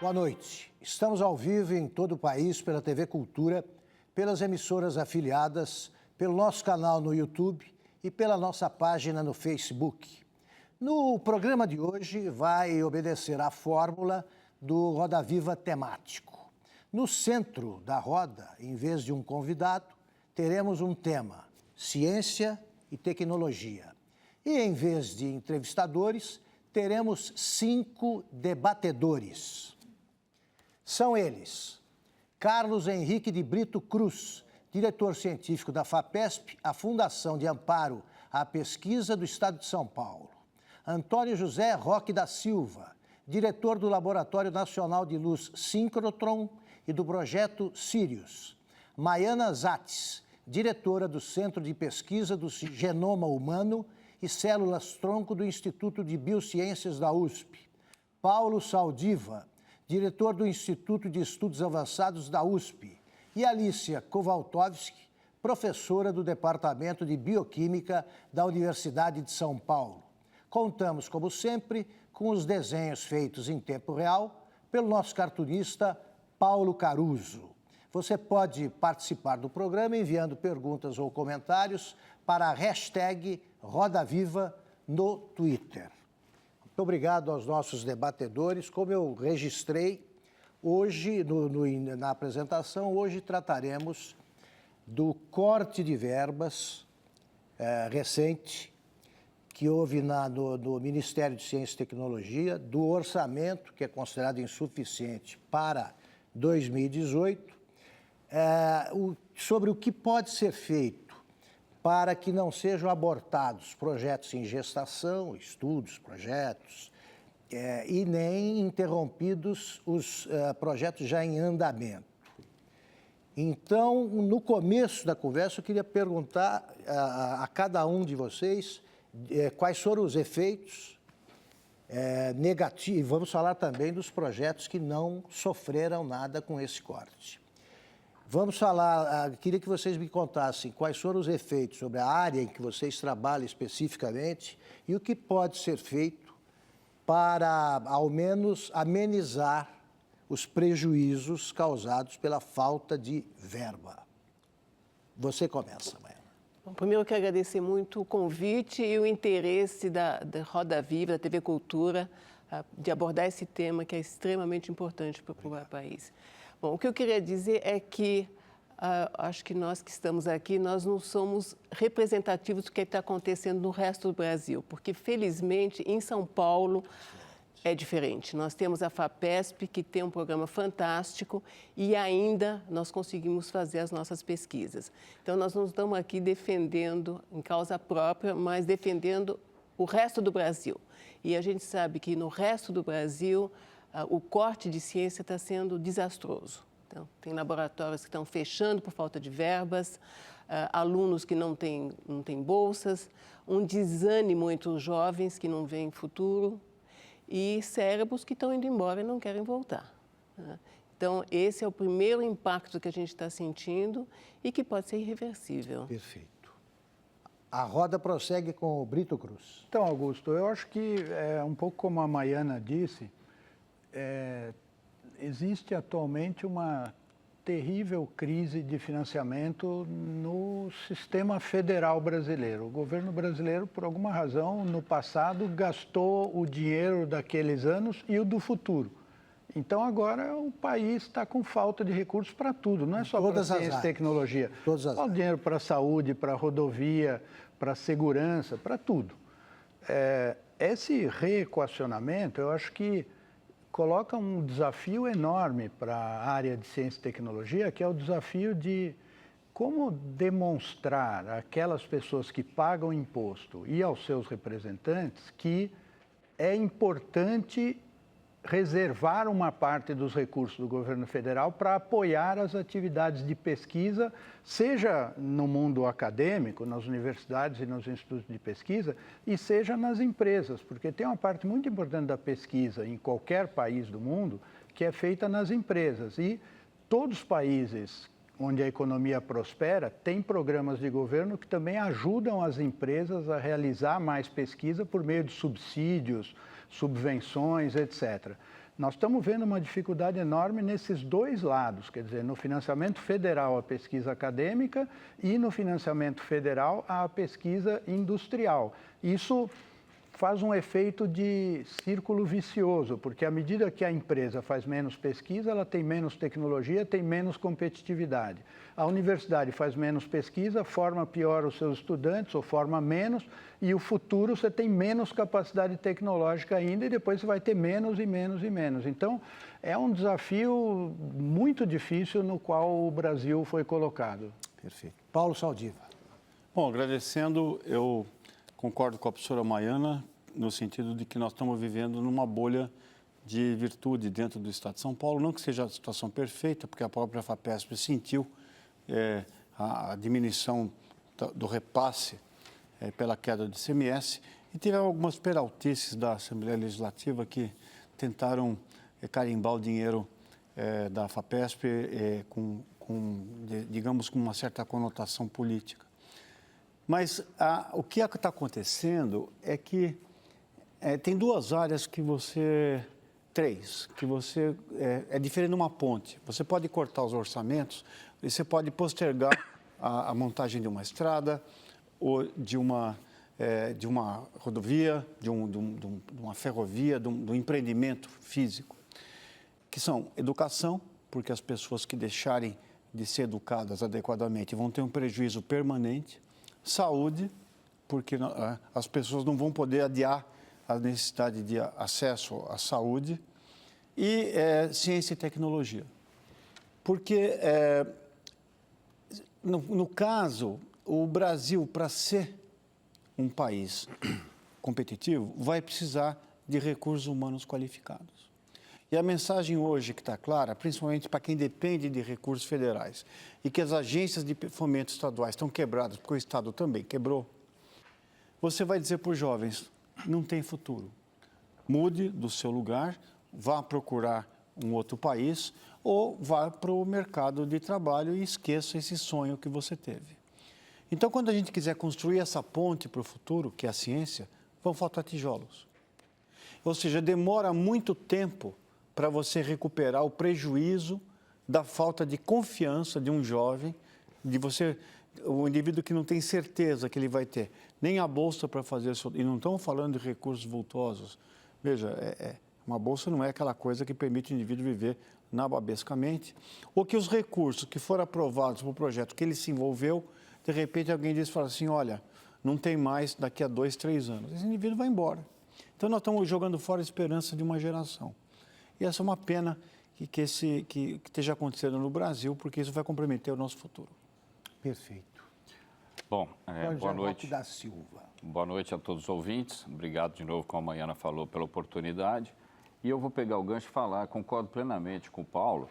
Boa noite. Estamos ao vivo em todo o país pela TV Cultura, pelas emissoras afiliadas, pelo nosso canal no YouTube e pela nossa página no Facebook. No programa de hoje vai obedecer à fórmula do Roda Viva temático. No centro da roda, em vez de um convidado, teremos um tema: ciência e tecnologia. E em vez de entrevistadores, teremos 5 debatedores. São eles: Carlos Henrique de Brito Cruz, diretor científico da FAPESP, a Fundação de Amparo à Pesquisa do Estado de São Paulo. Antônio José Roque da Silva, diretor do Laboratório Nacional de Luz Síncrotron e do projeto Sirius. Maiana Zatz, diretora do Centro de Pesquisa do Genoma Humano e Células-Tronco do Instituto de Biociências da USP. Paulo Saldiva, diretor do Instituto de Estudos Avançados da USP. E Alicia Kowaltowski, professora do Departamento de Bioquímica da Universidade de São Paulo. Contamos, como sempre, com os desenhos feitos em tempo real pelo nosso cartunista Paulo Caruso. Você pode participar do programa enviando perguntas ou comentários para a hashtag RodaViva no Twitter. Muito obrigado aos nossos debatedores. Como eu registrei hoje na apresentação, hoje trataremos do corte de verbas recente que houve no Ministério de Ciência e Tecnologia, do orçamento, que é considerado insuficiente para 2018, sobre o que pode ser feito para que não sejam abortados projetos em gestação, estudos, projetos, e nem interrompidos os projetos já em andamento. Então, no começo da conversa, eu queria perguntar a cada um de vocês quais foram os efeitos negativos. Vamos falar também dos projetos que não sofreram nada com esse corte. Vamos falar, queria que vocês me contassem quais foram os efeitos sobre a área em que vocês trabalham especificamente e o que pode ser feito para, ao menos, amenizar os prejuízos causados pela falta de verba. Você começa, Maia. Bom, primeiro eu quero agradecer muito o convite e o interesse da Roda Viva, da TV Cultura, de abordar esse tema que é extremamente importante para o país. Bom, o que eu queria dizer é que acho que nós que estamos aqui, nós não somos representativos do que está acontecendo no resto do Brasil, porque, felizmente, em São Paulo é diferente. Nós temos a FAPESP, que tem um programa fantástico, e ainda nós conseguimos fazer as nossas pesquisas. Então, nós não estamos aqui defendendo em causa própria, mas defendendo o resto do Brasil. E a gente sabe que no resto do Brasil o corte de ciência está sendo desastroso. Então, tem laboratórios que estão fechando por falta de verbas, alunos que não têm bolsas, um desânimo entre os jovens que não veem futuro e cérebros que estão indo embora e não querem voltar. Então, esse é o primeiro impacto que a gente está sentindo e que pode ser irreversível. Perfeito. A roda prossegue com o Brito Cruz. Então, Augusto, eu acho que, um pouco como a Maiana disse, existe atualmente uma terrível crise de financiamento no sistema federal brasileiro. O governo brasileiro, por alguma razão, no passado, gastou o dinheiro daqueles anos e o do futuro. Então, agora, o país está com falta de recursos para tudo, não é só para ciência e tecnologia. Falta dinheiro para a saúde, para a rodovia, para a segurança, para tudo. Esse reequacionamento, eu acho que coloca um desafio enorme para a área de ciência e tecnologia, que é o desafio de como demonstrar àquelas pessoas que pagam imposto e aos seus representantes que é importante reservar uma parte dos recursos do governo federal para apoiar as atividades de pesquisa, seja no mundo acadêmico, nas universidades e nos institutos de pesquisa, e seja nas empresas, porque tem uma parte muito importante da pesquisa em qualquer país do mundo que é feita nas empresas. E todos os países onde a economia prospera têm programas de governo que também ajudam as empresas a realizar mais pesquisa por meio de subsídios, subvenções, etc. Nós estamos vendo uma dificuldade enorme nesses dois lados, quer dizer, no financiamento federal à pesquisa acadêmica e no financiamento federal à pesquisa industrial. Isso faz um efeito de círculo vicioso, porque à medida que a empresa faz menos pesquisa, ela tem menos tecnologia, tem menos competitividade. A universidade faz menos pesquisa, forma pior os seus estudantes, ou forma menos, e o futuro você tem menos capacidade tecnológica ainda, e depois você vai ter menos e menos e menos. Então, é um desafio muito difícil no qual o Brasil foi colocado. Perfeito. Paulo Saldiva. Bom, agradecendo, eu concordo com a professora Maiana, no sentido de que nós estamos vivendo numa bolha de virtude dentro do Estado de São Paulo. Não que seja a situação perfeita, porque a própria FAPESP sentiu a diminuição do repasse pela queda do ICMS e teve algumas peraltices da Assembleia Legislativa que tentaram carimbar o dinheiro da FAPESP digamos, com uma certa conotação política. Mas o que está acontecendo é que tem duas áreas que é diferente de uma ponte. Você pode cortar os orçamentos e você pode postergar a montagem de uma estrada ou de uma rodovia, de uma ferrovia, de um empreendimento físico, que são educação, porque as pessoas que deixarem de ser educadas adequadamente vão ter um prejuízo permanente, saúde, porque as pessoas não vão poder adiar a necessidade de acesso à saúde, e ciência e tecnologia. Porque, no caso, o Brasil, para ser um país competitivo, vai precisar de recursos humanos qualificados. E a mensagem hoje que está clara, principalmente para quem depende de recursos federais, e que as agências de fomento estaduais estão quebradas, porque o Estado também quebrou, você vai dizer para os jovens, não tem futuro. Mude do seu lugar, vá procurar um outro país ou vá para o mercado de trabalho e esqueça esse sonho que você teve. Então, quando a gente quiser construir essa ponte para o futuro, que é a ciência, vão faltar tijolos. Ou seja, demora muito tempo para você recuperar o prejuízo da falta de confiança de um jovem, o indivíduo que não tem certeza que ele vai ter nem a bolsa para fazer isso. E não estamos falando de recursos vultosos. Veja, uma bolsa não é aquela coisa que permite o indivíduo viver nababescamente, ou que os recursos que foram aprovados para o projeto que ele se envolveu, de repente alguém diz e fala assim, olha, não tem mais daqui a 2, 3 anos. Esse indivíduo vai embora. Então, nós estamos jogando fora a esperança de uma geração. E essa é uma pena que esteja acontecendo no Brasil, porque isso vai comprometer o nosso futuro. Perfeito. Bom, boa noite. Da Silva. Boa noite a todos os ouvintes. Obrigado de novo, como a Maiana falou, pela oportunidade. E eu vou pegar o gancho e falar, concordo plenamente com o Paulo.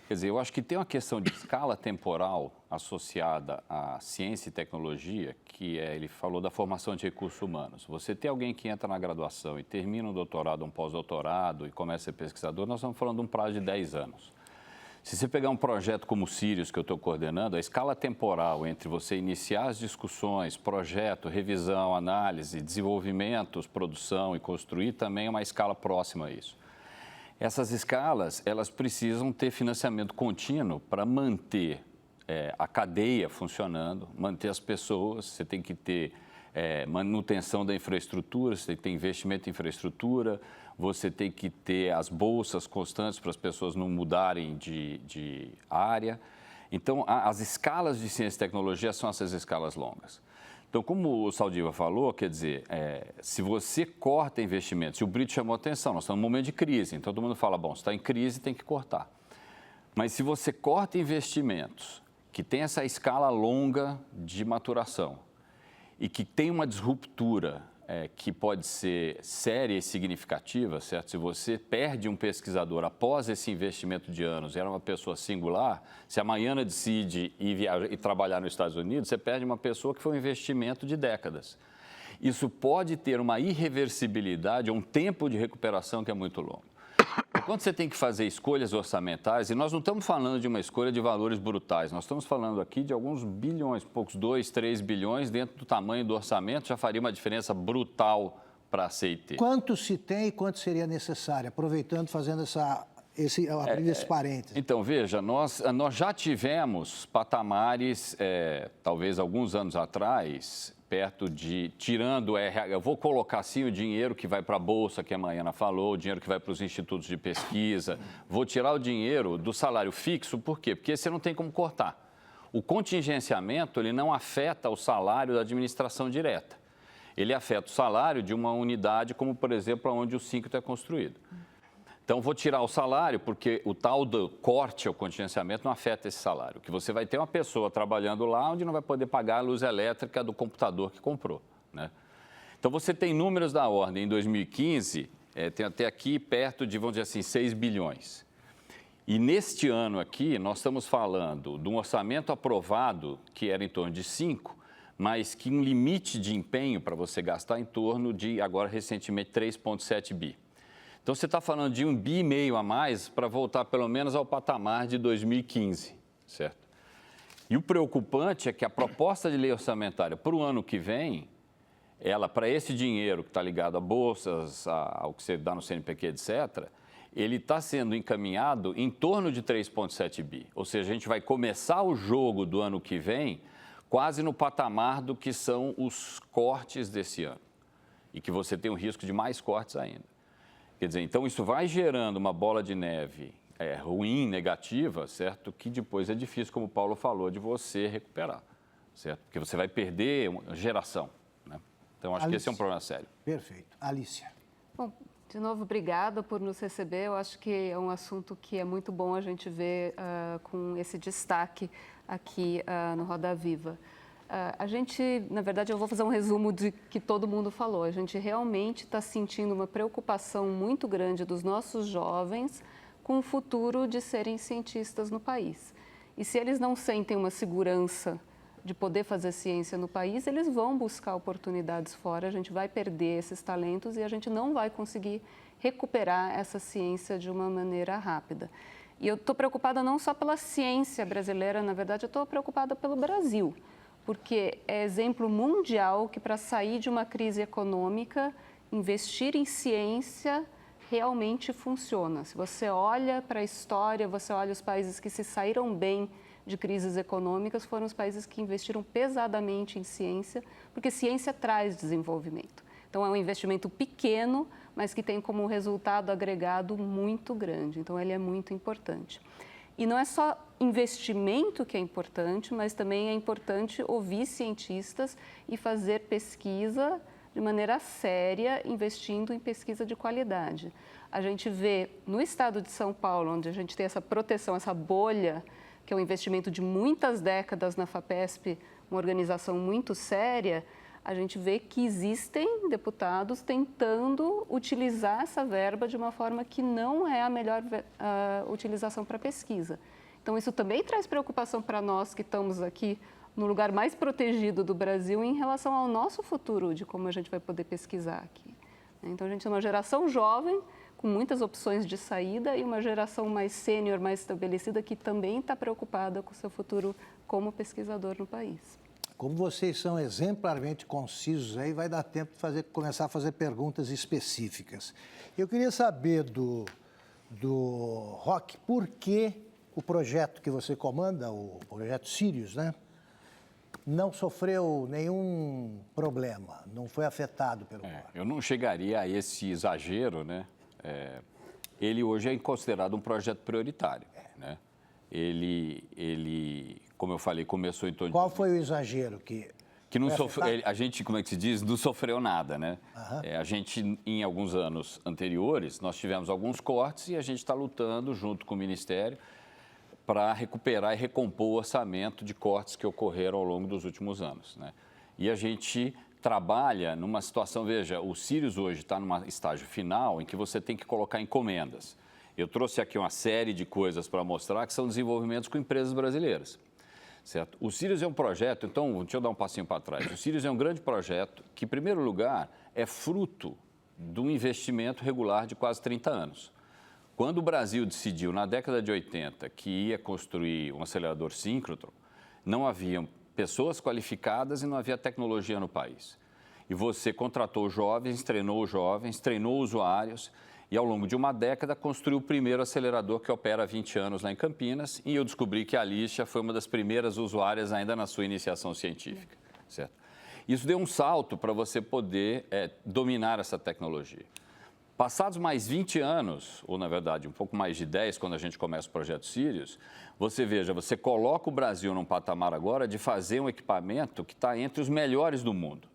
Quer dizer, eu acho que tem uma questão de escala temporal associada à ciência e tecnologia, que ele falou da formação de recursos humanos. Você tem alguém que entra na graduação e termina um doutorado, um pós-doutorado e começa a ser pesquisador, nós estamos falando de um prazo de 10 anos. Se você pegar um projeto como o Sirius, que eu estou coordenando, a escala temporal entre você iniciar as discussões, projeto, revisão, análise, desenvolvimento, produção e construir também é uma escala próxima a isso. Essas escalas, elas precisam ter financiamento contínuo para manter a cadeia funcionando, manter as pessoas, você tem que ter manutenção da infraestrutura, você tem que ter investimento em infraestrutura, você tem que ter as bolsas constantes para as pessoas não mudarem de área. Então, as escalas de ciência e tecnologia são essas escalas longas. Então, como o Saldiva falou, quer dizer, se você corta investimentos, se o Brito chamou a atenção, nós estamos num momento de crise, então todo mundo fala, bom, se está em crise, tem que cortar. Mas se você corta investimentos que tem essa escala longa de maturação e que tem uma disruptura que pode ser séria e significativa, certo? Se você perde um pesquisador após esse investimento de anos, era uma pessoa singular, se a Maiana decide ir viajar e trabalhar nos Estados Unidos, você perde uma pessoa que foi um investimento de décadas. Isso pode ter uma irreversibilidade, um tempo de recuperação que é muito longo. Quando você tem que fazer escolhas orçamentárias, e nós não estamos falando de uma escolha de valores brutais, nós estamos falando aqui de alguns bilhões, poucos 2, 3 bilhões dentro do tamanho do orçamento, já faria uma diferença brutal para CIT. Quanto se tem e quanto seria necessário? Aproveitando, fazendo abrindo esse parênteses. Então, veja, nós já tivemos patamares, talvez alguns anos atrás, perto de, tirando, eu vou colocar assim o dinheiro que vai para a Bolsa, que a Mariana falou, o dinheiro que vai para os institutos de pesquisa, vou tirar o dinheiro do salário fixo, por quê? Porque você não tem como cortar. O contingenciamento, ele não afeta o salário da administração direta. Ele afeta o salário de uma unidade, como, por exemplo, onde o Síncreto é construído. Então, vou tirar o salário, porque o tal do corte ao contingenciamento não afeta esse salário. Que você vai ter uma pessoa trabalhando lá onde não vai poder pagar a luz elétrica do computador que comprou, né? Então, você tem números da ordem, em 2015, tem até aqui perto de, vamos dizer assim, 6 bilhões. E neste ano aqui, nós estamos falando de um orçamento aprovado, que era em torno de 5, mas que um limite de empenho para você gastar em torno de, agora recentemente, 3,7 bi. Então, você está falando de 1,5 bi a mais para voltar pelo menos ao patamar de 2015, certo? E o preocupante é que a proposta de lei orçamentária para o ano que vem, ela, para esse dinheiro que está ligado a bolsas, ao que você dá no CNPq, etc., ele está sendo encaminhado em torno de 3,7 bi. Ou seja, a gente vai começar o jogo do ano que vem quase no patamar do que são os cortes desse ano. E que você tem um risco de mais cortes ainda. Quer dizer, então isso vai gerando uma bola de neve ruim, negativa, certo? Que depois é difícil, como o Paulo falou, de você recuperar, certo? Porque você vai perder uma geração, né? Então, acho que esse é um problema sério. Perfeito. Alícia. Bom, de novo, obrigada por nos receber. Eu acho que é um assunto que é muito bom a gente ver com esse destaque aqui no Roda Viva. A gente, na verdade, eu vou fazer um resumo de que todo mundo falou. A gente realmente está sentindo uma preocupação muito grande dos nossos jovens com o futuro de serem cientistas no país. E se eles não sentem uma segurança de poder fazer ciência no país, eles vão buscar oportunidades fora, a gente vai perder esses talentos e a gente não vai conseguir recuperar essa ciência de uma maneira rápida. E eu estou preocupada não só pela ciência brasileira, na verdade, eu estou preocupada pelo Brasil, porque é exemplo mundial que para sair de uma crise econômica, investir em ciência realmente funciona. Se você olha para a história, você olha os países que se saíram bem de crises econômicas, foram os países que investiram pesadamente em ciência, porque ciência traz desenvolvimento. Então, é um investimento pequeno, mas que tem como resultado agregado muito grande. Então, ele é muito importante. E não é só investimento que é importante, mas também é importante ouvir cientistas e fazer pesquisa de maneira séria, investindo em pesquisa de qualidade. A gente vê no estado de São Paulo, onde a gente tem essa proteção, essa bolha, que é um investimento de muitas décadas na FAPESP, uma organização muito séria, a gente vê que existem deputados tentando utilizar essa verba de uma forma que não é a melhor utilização para pesquisa. Então, isso também traz preocupação para nós que estamos aqui no lugar mais protegido do Brasil em relação ao nosso futuro, de como a gente vai poder pesquisar aqui. Então, a gente é uma geração jovem, com muitas opções de saída, e uma geração mais sênior, mais estabelecida, que também está preocupada com o seu futuro como pesquisador no país. Como vocês são exemplarmente concisos aí, vai dar tempo de começar a fazer perguntas específicas. Eu queria saber do Roque, por que o projeto que você comanda, o projeto Sirius, né, não sofreu nenhum problema, não foi afetado pelo corte? Eu não chegaria a esse exagero, né? Ele hoje é considerado um projeto prioritário, né? Ele, como eu falei, começou em torno Qual foi o exagero que não sofreu, a gente, como é que se diz, não sofreu nada, né? A gente, em alguns anos anteriores, nós tivemos alguns cortes e a gente está lutando junto com o Ministério para recuperar e recompor o orçamento de cortes que ocorreram ao longo dos últimos anos, né? E a gente trabalha numa situação, veja, o Sirius hoje está num estágio final em que você tem que colocar encomendas. Eu trouxe aqui uma série de coisas para mostrar que são desenvolvimentos com empresas brasileiras, certo? O Sirius é um projeto, então, deixa eu dar um passinho para trás. O Sirius é um grande projeto que, em primeiro lugar, é fruto de um investimento regular de quase 30 anos. Quando o Brasil decidiu, na década de 80, que ia construir um acelerador síncrotron, não havia pessoas qualificadas e não havia tecnologia no país. E você contratou jovens, treinou usuários e, ao longo de uma década, construiu o primeiro acelerador que opera há 20 anos lá em Campinas. E eu descobri que a Alicia foi uma das primeiras usuárias ainda na sua iniciação científica, certo? Isso deu um salto para você poder dominar essa tecnologia. Passados mais 20 anos, ou na verdade um pouco mais de 10, quando a gente começa o projeto Sirius, você coloca o Brasil num patamar agora de fazer um equipamento que está entre os melhores do mundo.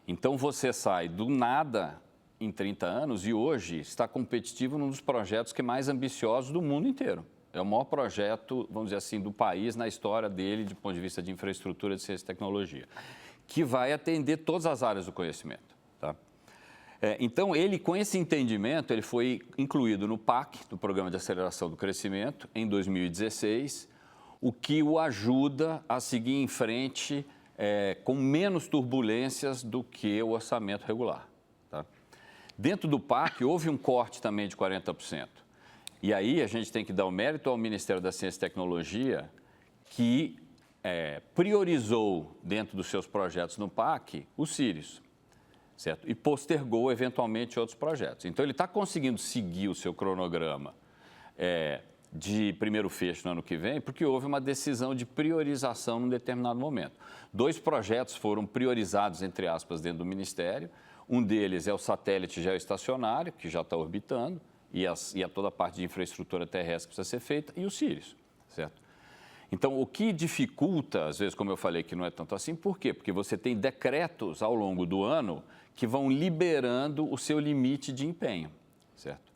Então você sai do nada em 30 anos e hoje está competitivo num dos projetos que é mais ambiciosos do mundo inteiro. É o maior projeto, vamos dizer assim, do país na história dele, do ponto de vista de infraestrutura de ciência e tecnologia, que vai atender todas as áreas do conhecimento. Tá? Então, com esse entendimento, ele foi incluído no PAC, do Programa de Aceleração do Crescimento, em 2016, o que o ajuda a seguir em frente com menos turbulências do que o orçamento regular. Tá? Dentro do PAC, houve um corte também de 40%. E aí a gente tem que dar o mérito ao Ministério da Ciência e Tecnologia, que priorizou dentro dos seus projetos no PAC o Sirius, certo? E postergou eventualmente outros projetos. Então ele está conseguindo seguir o seu cronograma de primeiro fecho no ano que vem, porque houve uma decisão de priorização num determinado momento. 2 projetos foram priorizados, entre aspas, dentro do Ministério. Um deles é o satélite geoestacionário, que já está orbitando, e a toda a parte de infraestrutura terrestre que precisa ser feita, e o Sirius, certo? Então, o que dificulta, às vezes, como eu falei, que não é tanto assim, por quê? Porque você tem decretos ao longo do ano que vão liberando o seu limite de empenho, certo?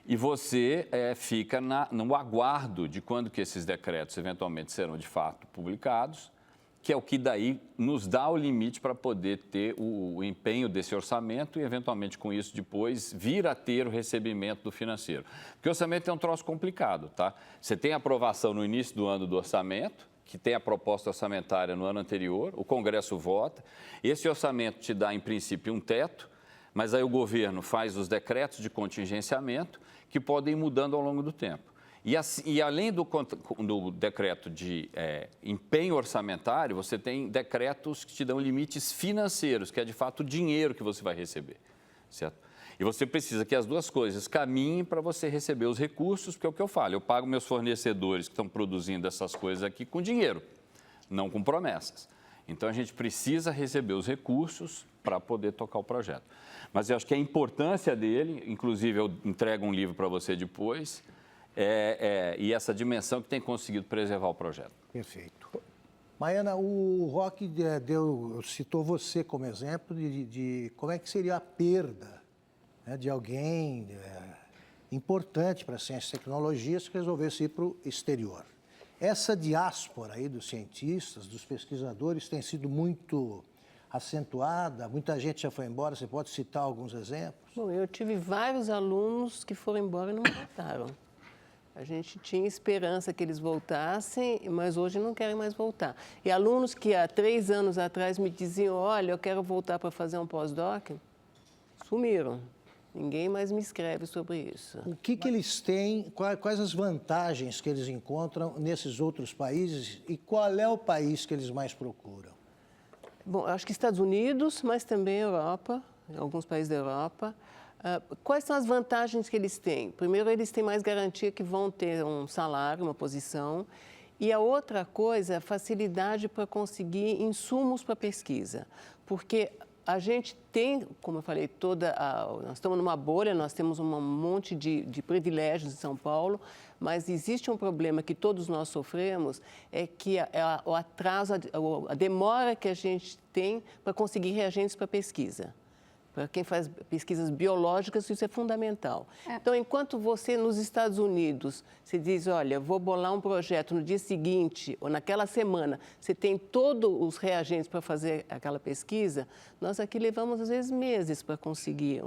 E você fica no aguardo de quando que esses decretos eventualmente serão de fato publicados, que é o que daí nos dá o limite para poder ter o empenho desse orçamento e, eventualmente, com isso, depois, vir a ter o recebimento do financeiro. Porque o orçamento é um troço complicado, tá? Você tem a aprovação no início do ano do orçamento, que tem a proposta orçamentária no ano anterior, o Congresso vota, esse orçamento te dá, em princípio, um teto, mas aí o governo faz os decretos de contingenciamento que podem ir mudando ao longo do tempo. E além do decreto de empenho orçamentário, você tem decretos que te dão limites financeiros, que é de fato o dinheiro que você vai receber, certo? E você precisa que as duas coisas caminhem para você receber os recursos, porque é o que eu falo, eu pago meus fornecedores que estão produzindo essas coisas aqui com dinheiro, não com promessas. Então a gente precisa receber os recursos para poder tocar o projeto. Mas eu acho que a importância dele, inclusive eu entrego um livro para você depois, e essa dimensão que tem conseguido preservar o projeto. Perfeito. Maiana, o Roque citou você como exemplo de como é que seria a perda, né, de alguém importante para a ciência e tecnologia se resolvesse ir para o exterior. Essa diáspora aí dos cientistas, dos pesquisadores, tem sido muito acentuada, muita gente já foi embora, você pode citar alguns exemplos? Bom, eu tive vários alunos que foram embora e não voltaram. A gente tinha esperança que eles voltassem, mas hoje não querem mais voltar. E alunos que há 3 anos atrás me diziam, olha, eu quero voltar para fazer um pós-doc, sumiram. Ninguém mais me escreve sobre isso. O que eles têm, quais as vantagens que eles encontram nesses outros países e qual é o país que eles mais procuram? Bom, acho que Estados Unidos, mas também Europa, alguns países da Europa. Quais são as vantagens que eles têm? Primeiro, eles têm mais garantia que vão ter um salário, uma posição. E a outra coisa é a facilidade para conseguir insumos para pesquisa. Porque a gente tem, como eu falei, nós estamos numa bolha, nós temos um monte de privilégios em São Paulo, mas existe um problema que todos nós sofremos, é que o atraso, a demora que a gente tem para conseguir reagentes para pesquisa. Para quem faz pesquisas biológicas, isso é fundamental. Então, enquanto você, nos Estados Unidos, você diz, olha, vou bolar um projeto no dia seguinte ou naquela semana, você tem todos os reagentes para fazer aquela pesquisa, nós aqui levamos, às vezes, meses para conseguir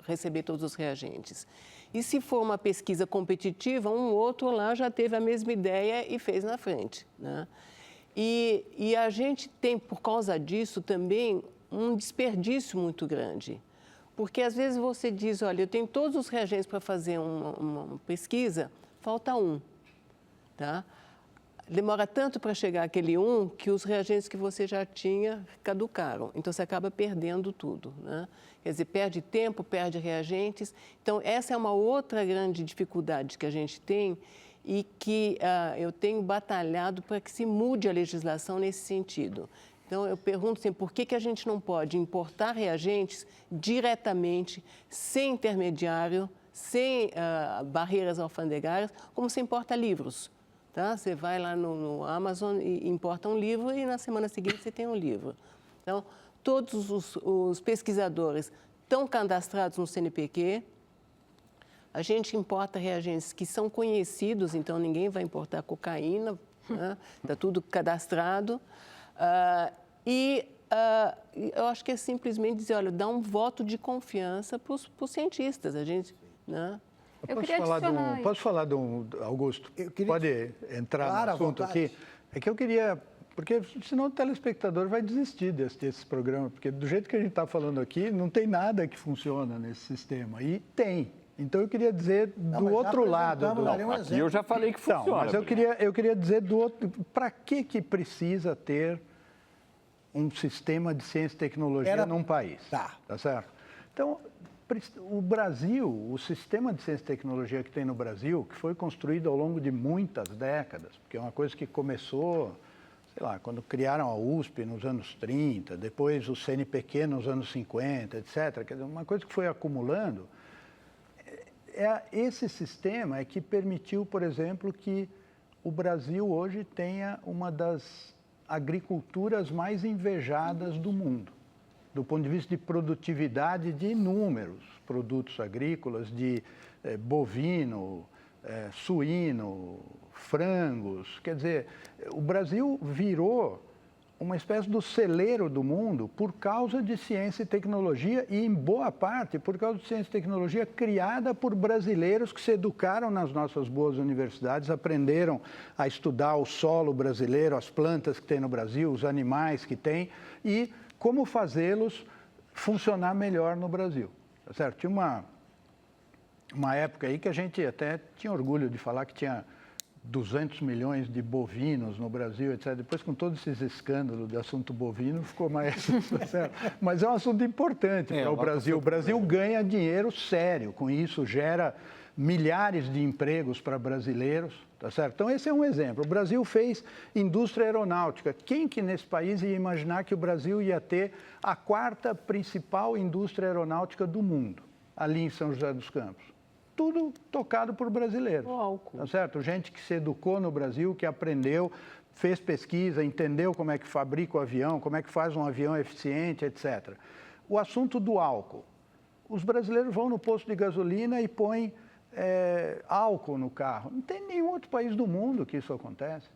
receber todos os reagentes. E se for uma pesquisa competitiva, um outro lá já teve a mesma ideia e fez na frente, né? E a gente tem, por causa disso, também um desperdício muito grande. Porque, às vezes, você diz, olha, eu tenho todos os reagentes para fazer uma pesquisa, falta um. Tá? demora tanto para chegar aquele 1 que os reagentes que você já tinha caducaram. Então, você acaba perdendo tudo, né? Quer dizer, perde tempo, perde reagentes. Então, essa é uma outra grande dificuldade que a gente tem e que eu tenho batalhado para que se mude a legislação nesse sentido. Então, eu pergunto assim, por que a gente não pode importar reagentes diretamente, sem intermediário, sem barreiras alfandegárias, como se importa livros? Tá? Você vai lá no Amazon e importa um livro e na semana seguinte você tem um livro. Então, todos os pesquisadores estão cadastrados no CNPq. A gente importa reagentes que são conhecidos, então ninguém vai importar cocaína, está tudo cadastrado. Eu acho que é simplesmente dizer, olha, dá um voto de confiança para os cientistas. A gente, né? Posso falar Augusto, pode entrar no assunto aqui? É que eu queria, porque senão o telespectador vai desistir desse programa, porque do jeito que a gente está falando aqui, não tem nada que funciona nesse sistema, e tem. Então eu queria dizer do outro lado. Aqui eu já falei que funciona. Não, mas eu queria dizer do outro, para que precisa ter um sistema de ciência e tecnologia num país? Tá certo? Então, o Brasil, o sistema de ciência e tecnologia que tem no Brasil, que foi construído ao longo de muitas décadas, porque é uma coisa que começou, sei lá, quando criaram a USP nos anos 30, depois o CNPq nos anos 50, etc. Quer dizer, uma coisa que foi acumulando. Esse sistema é que permitiu, por exemplo, que o Brasil hoje tenha uma das agriculturas mais invejadas do mundo, do ponto de vista de produtividade de inúmeros produtos agrícolas, de bovino, suíno, frangos. Quer dizer, o Brasil virou uma espécie do celeiro do mundo por causa de ciência e tecnologia e, em boa parte, por causa de ciência e tecnologia criada por brasileiros que se educaram nas nossas boas universidades, aprenderam a estudar o solo brasileiro, as plantas que tem no Brasil, os animais que tem e como fazê-los funcionar melhor no Brasil. Tá certo? Tinha uma época aí que a gente até tinha orgulho de falar que tinha 200 milhões de bovinos no Brasil, etc. Depois, com todos esses escândalos de assunto bovino, ficou mais... Mas é um assunto importante para o Brasil. O Brasil ganha dinheiro sério com isso, gera milhares de empregos para brasileiros, tá certo? Então, esse é um exemplo. O Brasil fez indústria aeronáutica. Quem que nesse país ia imaginar que o Brasil ia ter a 4ª principal indústria aeronáutica do mundo, ali em São José dos Campos? Tudo tocado por brasileiros, tá certo? Gente que se educou no Brasil, que aprendeu, fez pesquisa, entendeu como é que fabrica o avião, como é que faz um avião eficiente, etc. O assunto do álcool. Os brasileiros vão no posto de gasolina e põem álcool no carro. Não tem nenhum outro país do mundo que isso acontece.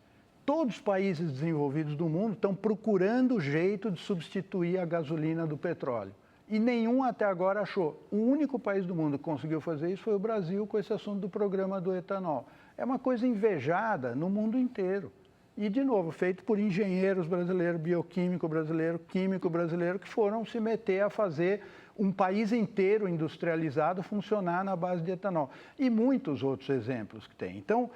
Todos os países desenvolvidos do mundo estão procurando jeito de substituir a gasolina do petróleo. E nenhum até agora achou. O único país do mundo que conseguiu fazer isso foi o Brasil com esse assunto do programa do etanol. É uma coisa invejada no mundo inteiro. E, de novo, feito por engenheiros brasileiros, bioquímico brasileiro, químico brasileiro, que foram se meter a fazer um país inteiro industrializado funcionar na base de etanol. E muitos outros exemplos que tem. Então,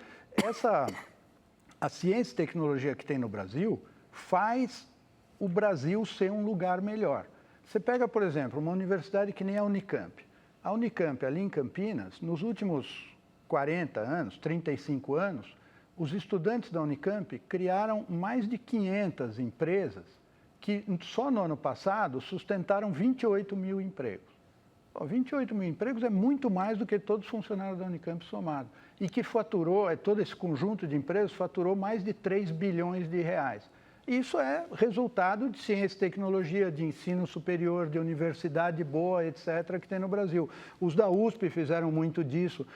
a ciência e tecnologia que tem no Brasil faz o Brasil ser um lugar melhor. Você pega, por exemplo, uma universidade que nem a Unicamp. A Unicamp, ali em Campinas, nos últimos 40 anos, 35 anos, os estudantes da Unicamp criaram mais de 500 empresas que, só no ano passado, sustentaram 28 mil empregos. 28 mil empregos é muito mais do que todos os funcionários da Unicamp somados. E que faturou, todo esse conjunto de empresas faturou mais de 3 bilhões de reais. Isso é resultado de ciência e tecnologia, de ensino superior, de universidade boa, etc., que tem no Brasil. Os da USP fizeram muito disso.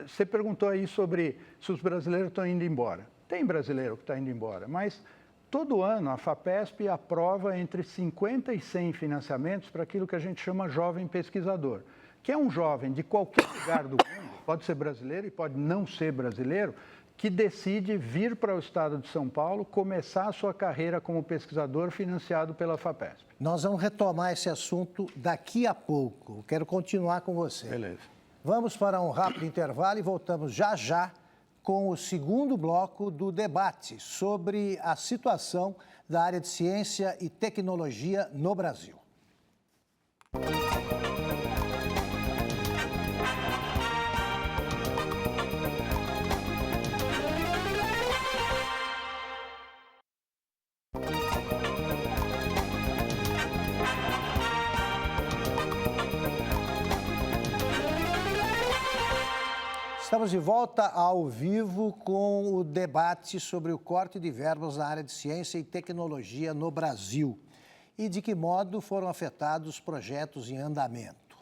Você perguntou aí sobre se os brasileiros estão indo embora. Tem brasileiro que está indo embora, mas todo ano a FAPESP aprova entre 50 e 100 financiamentos para aquilo que a gente chama jovem pesquisador, que é um jovem de qualquer lugar do mundo, pode ser brasileiro e pode não ser brasileiro, que decide vir para o estado de São Paulo, começar a sua carreira como pesquisador financiado pela FAPESP. Nós vamos retomar esse assunto daqui a pouco. Eu quero continuar com você. Beleza. Vamos para um rápido intervalo e voltamos já já com o segundo bloco do debate sobre a situação da área de ciência e tecnologia no Brasil. Estamos de volta ao vivo com o debate sobre o corte de verbas na área de ciência e tecnologia no Brasil e de que modo foram afetados os projetos em andamento.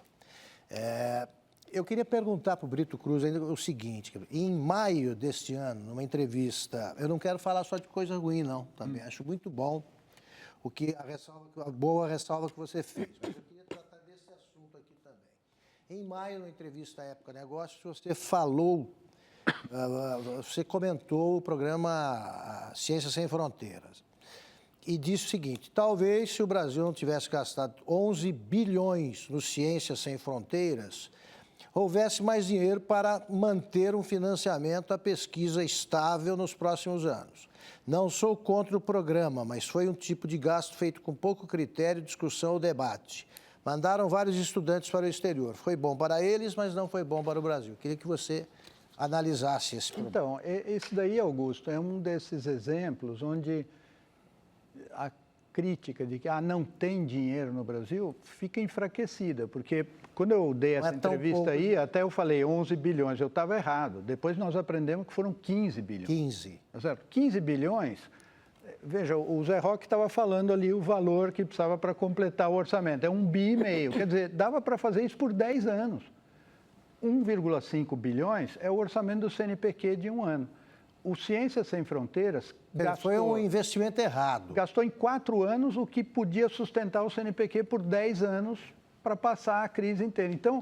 Eu queria perguntar para o Brito Cruz ainda o seguinte: em maio deste ano, numa entrevista, eu não quero falar só de coisa ruim, não, também acho muito bom a boa ressalva que você fez, mas eu queria tratar desse assunto aqui também. Em maio, na entrevista à Época Negócios, você comentou o programa Ciência Sem Fronteiras e disse o seguinte: talvez se o Brasil não tivesse gastado 11 bilhões no Ciência Sem Fronteiras, houvesse mais dinheiro para manter um financiamento à pesquisa estável nos próximos anos. Não sou contra o programa, mas foi um tipo de gasto feito com pouco critério, discussão ou debate. Mandaram vários estudantes para o exterior. Foi bom para eles, mas não foi bom para o Brasil. Queria que você analisasse esse problema. Então, esse daí, Augusto, é um desses exemplos onde a crítica de que não tem dinheiro no Brasil fica enfraquecida, porque quando eu dei essa entrevista aí, até eu falei 11 bilhões, eu estava errado. Depois nós aprendemos que foram 15 bilhões. 15. Tá certo? 15 bilhões, veja, o Zé Roque estava falando ali o valor que precisava para completar o orçamento, é 1,5 bi, quer dizer, dava para fazer isso por 10 anos. 1,5 bilhões é o orçamento do CNPq de um ano. O Ciência Sem Fronteiras foi um investimento errado. Gastou em 4 anos o que podia sustentar o CNPq por 10 anos para passar a crise inteira. Então,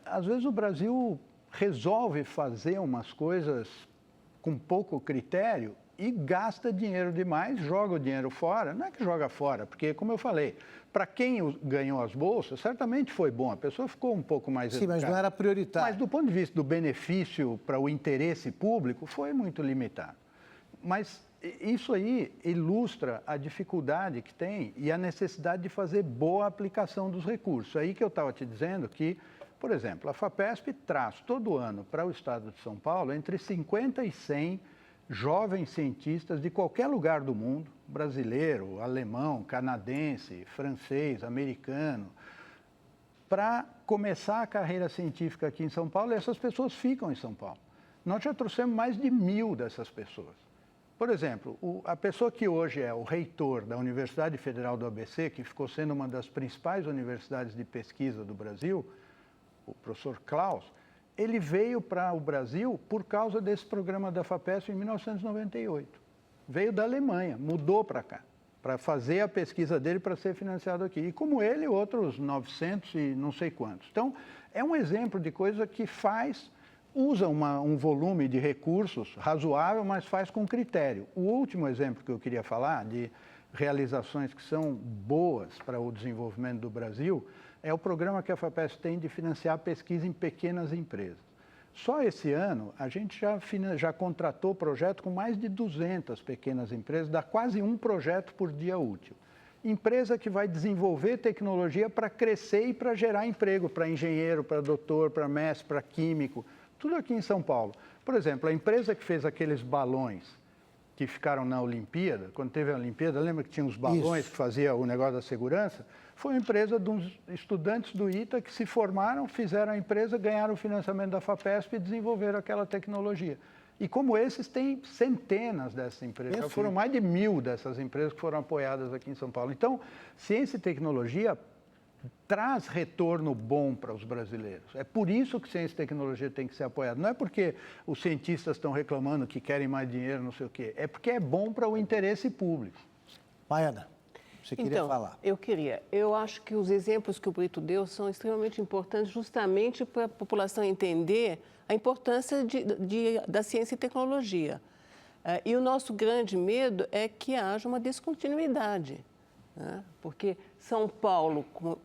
às vezes o Brasil resolve fazer umas coisas com pouco critério e gasta dinheiro demais, joga o dinheiro fora. Não é que joga fora, porque, como eu falei, para quem ganhou as bolsas, certamente foi bom, a pessoa ficou um pouco mais educada. Sim, mas não era prioritário. Mas do ponto de vista do benefício para o interesse público, foi muito limitado. Mas isso aí ilustra a dificuldade que tem e a necessidade de fazer boa aplicação dos recursos. Aí que eu estava te dizendo que, por exemplo, a FAPESP traz todo ano para o estado de São Paulo entre 50 e 100 jovens cientistas de qualquer lugar do mundo, brasileiro, alemão, canadense, francês, americano, para começar a carreira científica aqui em São Paulo, e essas pessoas ficam em São Paulo. Nós já trouxemos mais de 1.000 dessas pessoas. Por exemplo, a pessoa que hoje é o reitor da Universidade Federal do ABC, que ficou sendo uma das principais universidades de pesquisa do Brasil, o professor Klaus, ele veio para o Brasil por causa desse programa da FAPESP em 1998. Veio da Alemanha, mudou para cá, para fazer a pesquisa dele para ser financiado aqui. E como ele, outros 900 e não sei quantos. Então, é um exemplo de coisa que usa um volume de recursos razoável, mas faz com critério. O último exemplo que eu queria falar, de realizações que são boas para o desenvolvimento do Brasil, é o programa que a FAPESP tem de financiar a pesquisa em pequenas empresas. Só esse ano, a gente já contratou projeto com mais de 200 pequenas empresas, dá quase um projeto por dia útil. Empresa que vai desenvolver tecnologia para crescer e para gerar emprego, para engenheiro, para doutor, para mestre, para químico, tudo aqui em São Paulo. Por exemplo, a empresa que fez aqueles balões que ficaram na Olimpíada, quando teve a Olimpíada, lembra que tinha os balões que fazia o negócio da segurança? Foi uma empresa de uns estudantes do ITA que se formaram, fizeram a empresa, ganharam o financiamento da FAPESP e desenvolveram aquela tecnologia. E como esses, tem centenas dessas empresas. Já foram mais de 1.000 dessas empresas que foram apoiadas aqui em São Paulo. Então, ciência e tecnologia traz retorno bom para os brasileiros. É por isso que ciência e tecnologia tem que ser apoiada. Não é porque os cientistas estão reclamando que querem mais dinheiro, não sei o quê. É porque é bom para o interesse público. Maiana, você queria falar? Eu acho que os exemplos que o Brito deu são extremamente importantes justamente para a população entender a importância da ciência e tecnologia. E o nosso grande medo é que haja uma descontinuidade, né? Porque São Paulo, como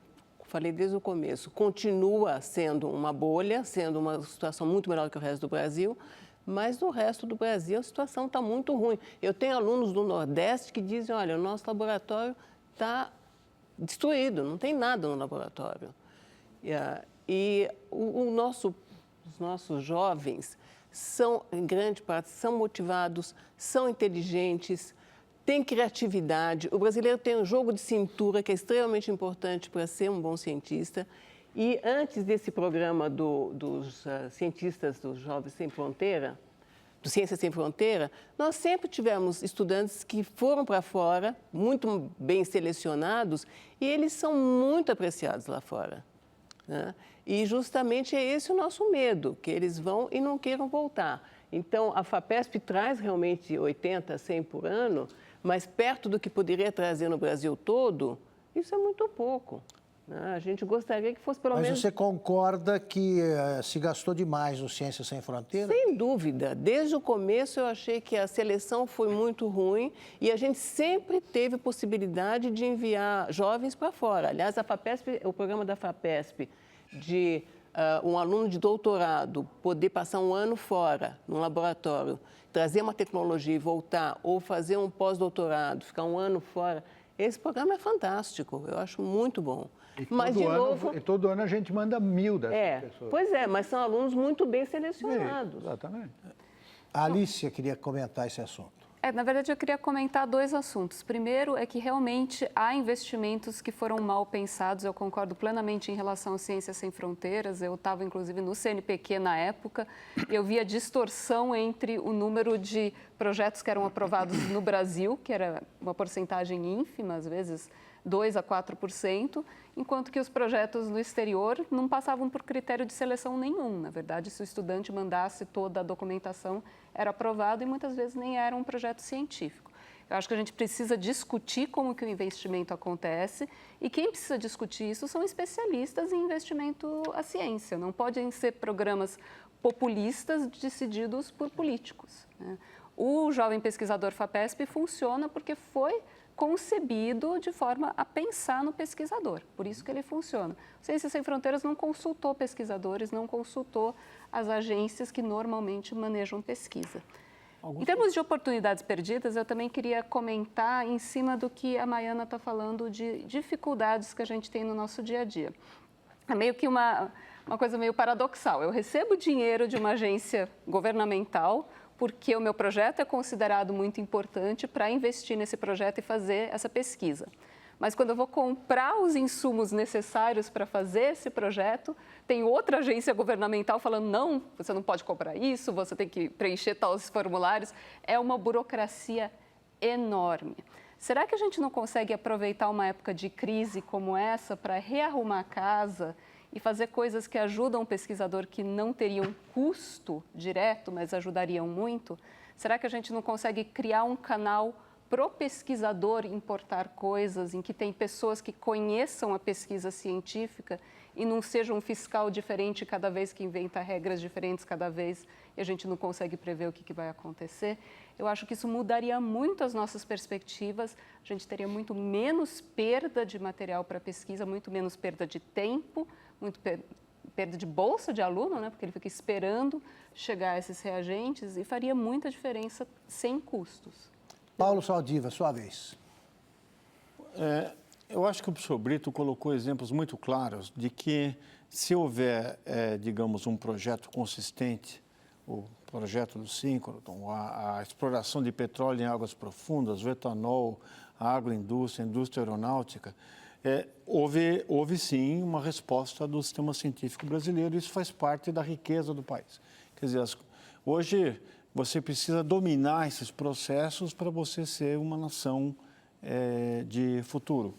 falei desde o começo, continua sendo uma bolha, sendo uma situação muito melhor que o resto do Brasil, mas no resto do Brasil a situação está muito ruim. Eu tenho alunos do Nordeste que dizem, olha, o nosso laboratório está destruído, não tem nada no laboratório. E os nossos jovens são, em grande parte, são motivados, são inteligentes, têm criatividade. O brasileiro tem um jogo de cintura que é extremamente importante para ser um bom cientista. E antes desse programa dos cientistas dos Jovens Sem Fronteira, do Ciência Sem Fronteira, nós sempre tivemos estudantes que foram para fora, muito bem selecionados, e eles são muito apreciados lá fora, né? E justamente é esse o nosso medo, que eles vão e não queiram voltar. Então, a FAPESP traz realmente 80, 100 por ano, mas perto do que poderia trazer no Brasil todo, isso é muito pouco. A gente gostaria que fosse pelo menos... Mas você concorda que se gastou demais no Ciência Sem Fronteira? Sem dúvida. Desde o começo eu achei que a seleção foi muito ruim e a gente sempre teve possibilidade de enviar jovens para fora. Aliás, a FAPESP, o programa da FAPESP de um aluno de doutorado poder passar um ano fora, num laboratório, trazer uma tecnologia e voltar, ou fazer um pós-doutorado, ficar um ano fora, esse programa é fantástico, eu acho muito bom. Mas, todo ano a gente manda 1000 dessas pessoas. Pois é, mas são alunos muito bem selecionados. Exatamente. A Alicia queria comentar esse assunto. Na verdade, eu queria comentar 2 assuntos. Primeiro é que realmente há investimentos que foram mal pensados. Eu concordo plenamente em relação à Ciência Sem Fronteiras. Eu estava, inclusive, no CNPq na época. Eu via distorção entre o número de projetos que eram aprovados no Brasil, que era uma porcentagem ínfima, às vezes 2% a 4%, enquanto que os projetos no exterior não passavam por critério de seleção nenhum. Na verdade, se o estudante mandasse toda a documentação, era aprovado e muitas vezes nem era um projeto científico. Eu acho que a gente precisa discutir como que o investimento acontece e quem precisa discutir isso são especialistas em investimento à ciência. Não podem ser programas populistas decididos por políticos, né? O Jovem Pesquisador FAPESP funciona porque foi concebido de forma a pensar no pesquisador, por isso que ele funciona. Ciência Sem Fronteiras não consultou pesquisadores, não consultou as agências que normalmente manejam pesquisa. Em termos de oportunidades perdidas, eu também queria comentar em cima do que a Maiana está falando de dificuldades que a gente tem no nosso dia a dia. É meio que uma coisa meio paradoxal. Eu recebo dinheiro de uma agência governamental porque o meu projeto é considerado muito importante para investir nesse projeto e fazer essa pesquisa. Mas quando eu vou comprar os insumos necessários para fazer esse projeto, tem outra agência governamental falando, não, você não pode comprar isso, você tem que preencher tais formulários. É uma burocracia enorme. Será que a gente não consegue aproveitar uma época de crise como essa para rearrumar a casa e fazer coisas que ajudam o pesquisador que não teriam custo direto, mas ajudariam muito? Será que a gente não consegue criar um canal pro pesquisador importar coisas em que tem pessoas que conheçam a pesquisa científica e não seja um fiscal diferente cada vez que inventa regras diferentes cada vez e a gente não consegue prever o que vai acontecer? Eu acho que isso mudaria muito as nossas perspectivas, a gente teria muito menos perda de material para pesquisa, muito menos perda de tempo, muito perda de bolsa de aluno, né? Porque ele fica esperando chegar a esses reagentes e faria muita diferença sem custos. Paulo Saldiva, sua vez. Eu acho que o professor Brito colocou exemplos muito claros de que se houver, digamos, um projeto consistente, o projeto do síncroton, a exploração de petróleo em águas profundas, o etanol, a agroindústria, a indústria aeronáutica, houve sim uma resposta do sistema científico brasileiro, isso faz parte da riqueza do país. Quer dizer, hoje você precisa dominar esses processos para você ser uma nação de futuro.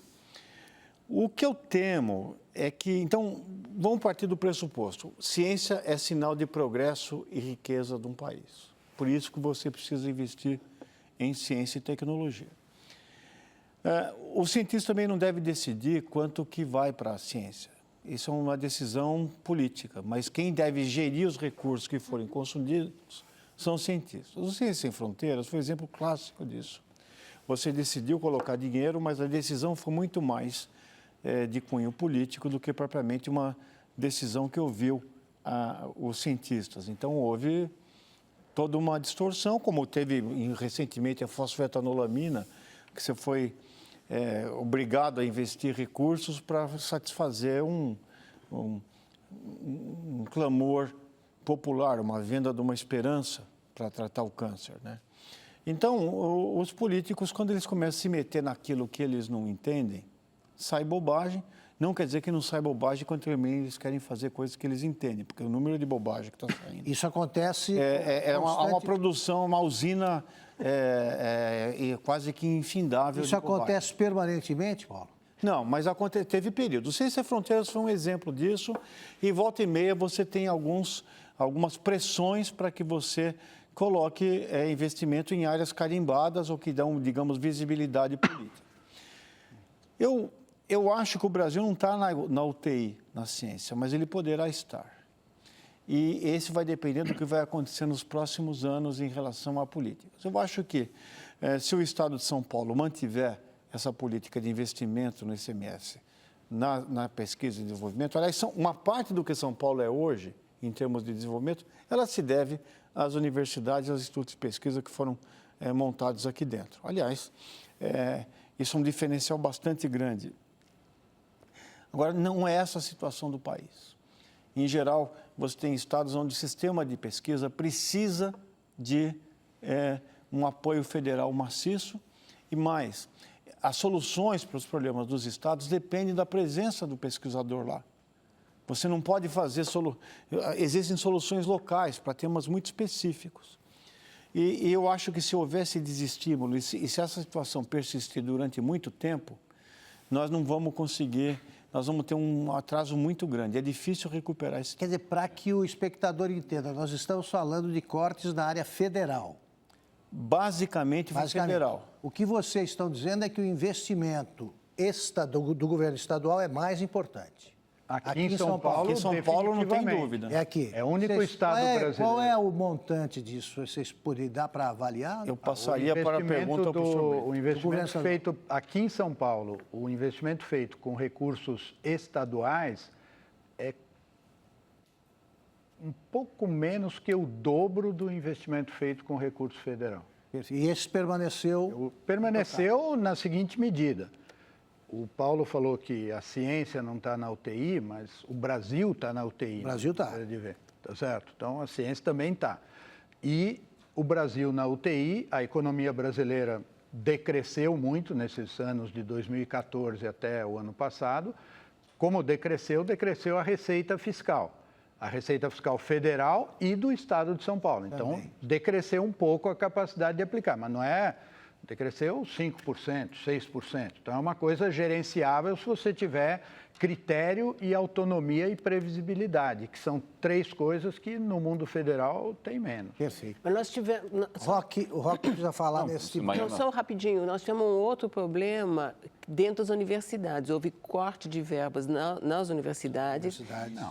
O que eu temo é que, então, vamos partir do pressuposto, ciência é sinal de progresso e riqueza de um país. Por isso que você precisa investir em ciência e tecnologia. O cientista também não deve decidir quanto que vai para a ciência. Isso é uma decisão política, mas quem deve gerir os recursos que forem consumidos são os cientistas. O Ciência Sem Fronteiras foi um exemplo clássico disso. Você decidiu colocar dinheiro, mas a decisão foi muito mais de cunho político do que propriamente uma decisão que ouviu os cientistas. Então, houve toda uma distorção, como teve recentemente a fosfetanolamina, que você foi obrigado a investir recursos para satisfazer um clamor popular, uma venda de uma esperança para tratar o câncer, né? Então, os políticos, quando eles começam a se meter naquilo que eles não entendem, sai bobagem. Não quer dizer que não sai bobagem quando também eles querem fazer coisas que eles entendem, porque o número de bobagem que está saindo... Isso acontece... uma produção, uma usina quase que infindável. Isso acontece permanentemente, Paulo? Não, mas teve período. O Ciência Fronteiras foi um exemplo disso, e volta e meia você tem algumas pressões para que você coloque investimento em áreas carimbadas ou que dão, digamos, visibilidade política. Eu acho que o Brasil não está na UTI, na ciência, mas ele poderá estar. E esse vai depender do que vai acontecer nos próximos anos em relação à política. Eu acho que, se o Estado de São Paulo mantiver essa política de investimento no ICMS, na pesquisa e desenvolvimento, aliás, uma parte do que São Paulo é hoje, em termos de desenvolvimento, ela se deve às universidades e aos institutos de pesquisa que foram montados aqui dentro. Aliás, isso é um diferencial bastante grande. Agora, não é essa a situação do país. Em geral, você tem estados onde o sistema de pesquisa precisa de um apoio federal maciço e mais. As soluções para os problemas dos estados dependem da presença do pesquisador lá. Você não pode fazer... Existem soluções locais para temas muito específicos. E eu acho que se houvesse desestímulo e se essa situação persistir durante muito tempo, nós não vamos conseguir... Nós vamos ter um atraso muito grande. É difícil recuperar esse... Quer dizer, para que o espectador entenda, nós estamos falando de cortes na área federal. Basicamente federal. O que vocês estão dizendo é que o investimento do governo estadual é mais importante. Aqui em São Paulo, aqui em São Paulo não tem dúvida. É aqui. É o único estado brasileiro. Qual é o montante disso? Vocês podem dar para avaliar? Eu passaria para a pergunta para o senhor. O investimento feito aqui em São Paulo, o investimento feito com recursos estaduais é um pouco menos que o dobro do investimento feito com recurso federal. E esse permaneceu? Permaneceu na seguinte medida. O Paulo falou que a ciência não está na UTI, mas o Brasil está na UTI. O Brasil está. Tá certo? Então, a ciência também está. E o Brasil na UTI, a economia brasileira decresceu muito nesses anos de 2014 até o ano passado. Como decresceu a receita fiscal. A receita fiscal federal e do Estado de São Paulo. Então, também decresceu um pouco a capacidade de aplicar, mas não é... Decresceu 5%, 6%. Então, é uma coisa gerenciável se você tiver critério e autonomia e previsibilidade, que são três coisas que no mundo federal tem menos. Perfeito. Mas nós tivemos... O Roque precisa falar nesse tipo. Não, só rapidinho. Nós tivemos um outro problema dentro das universidades. Houve corte de verbas nas universidades.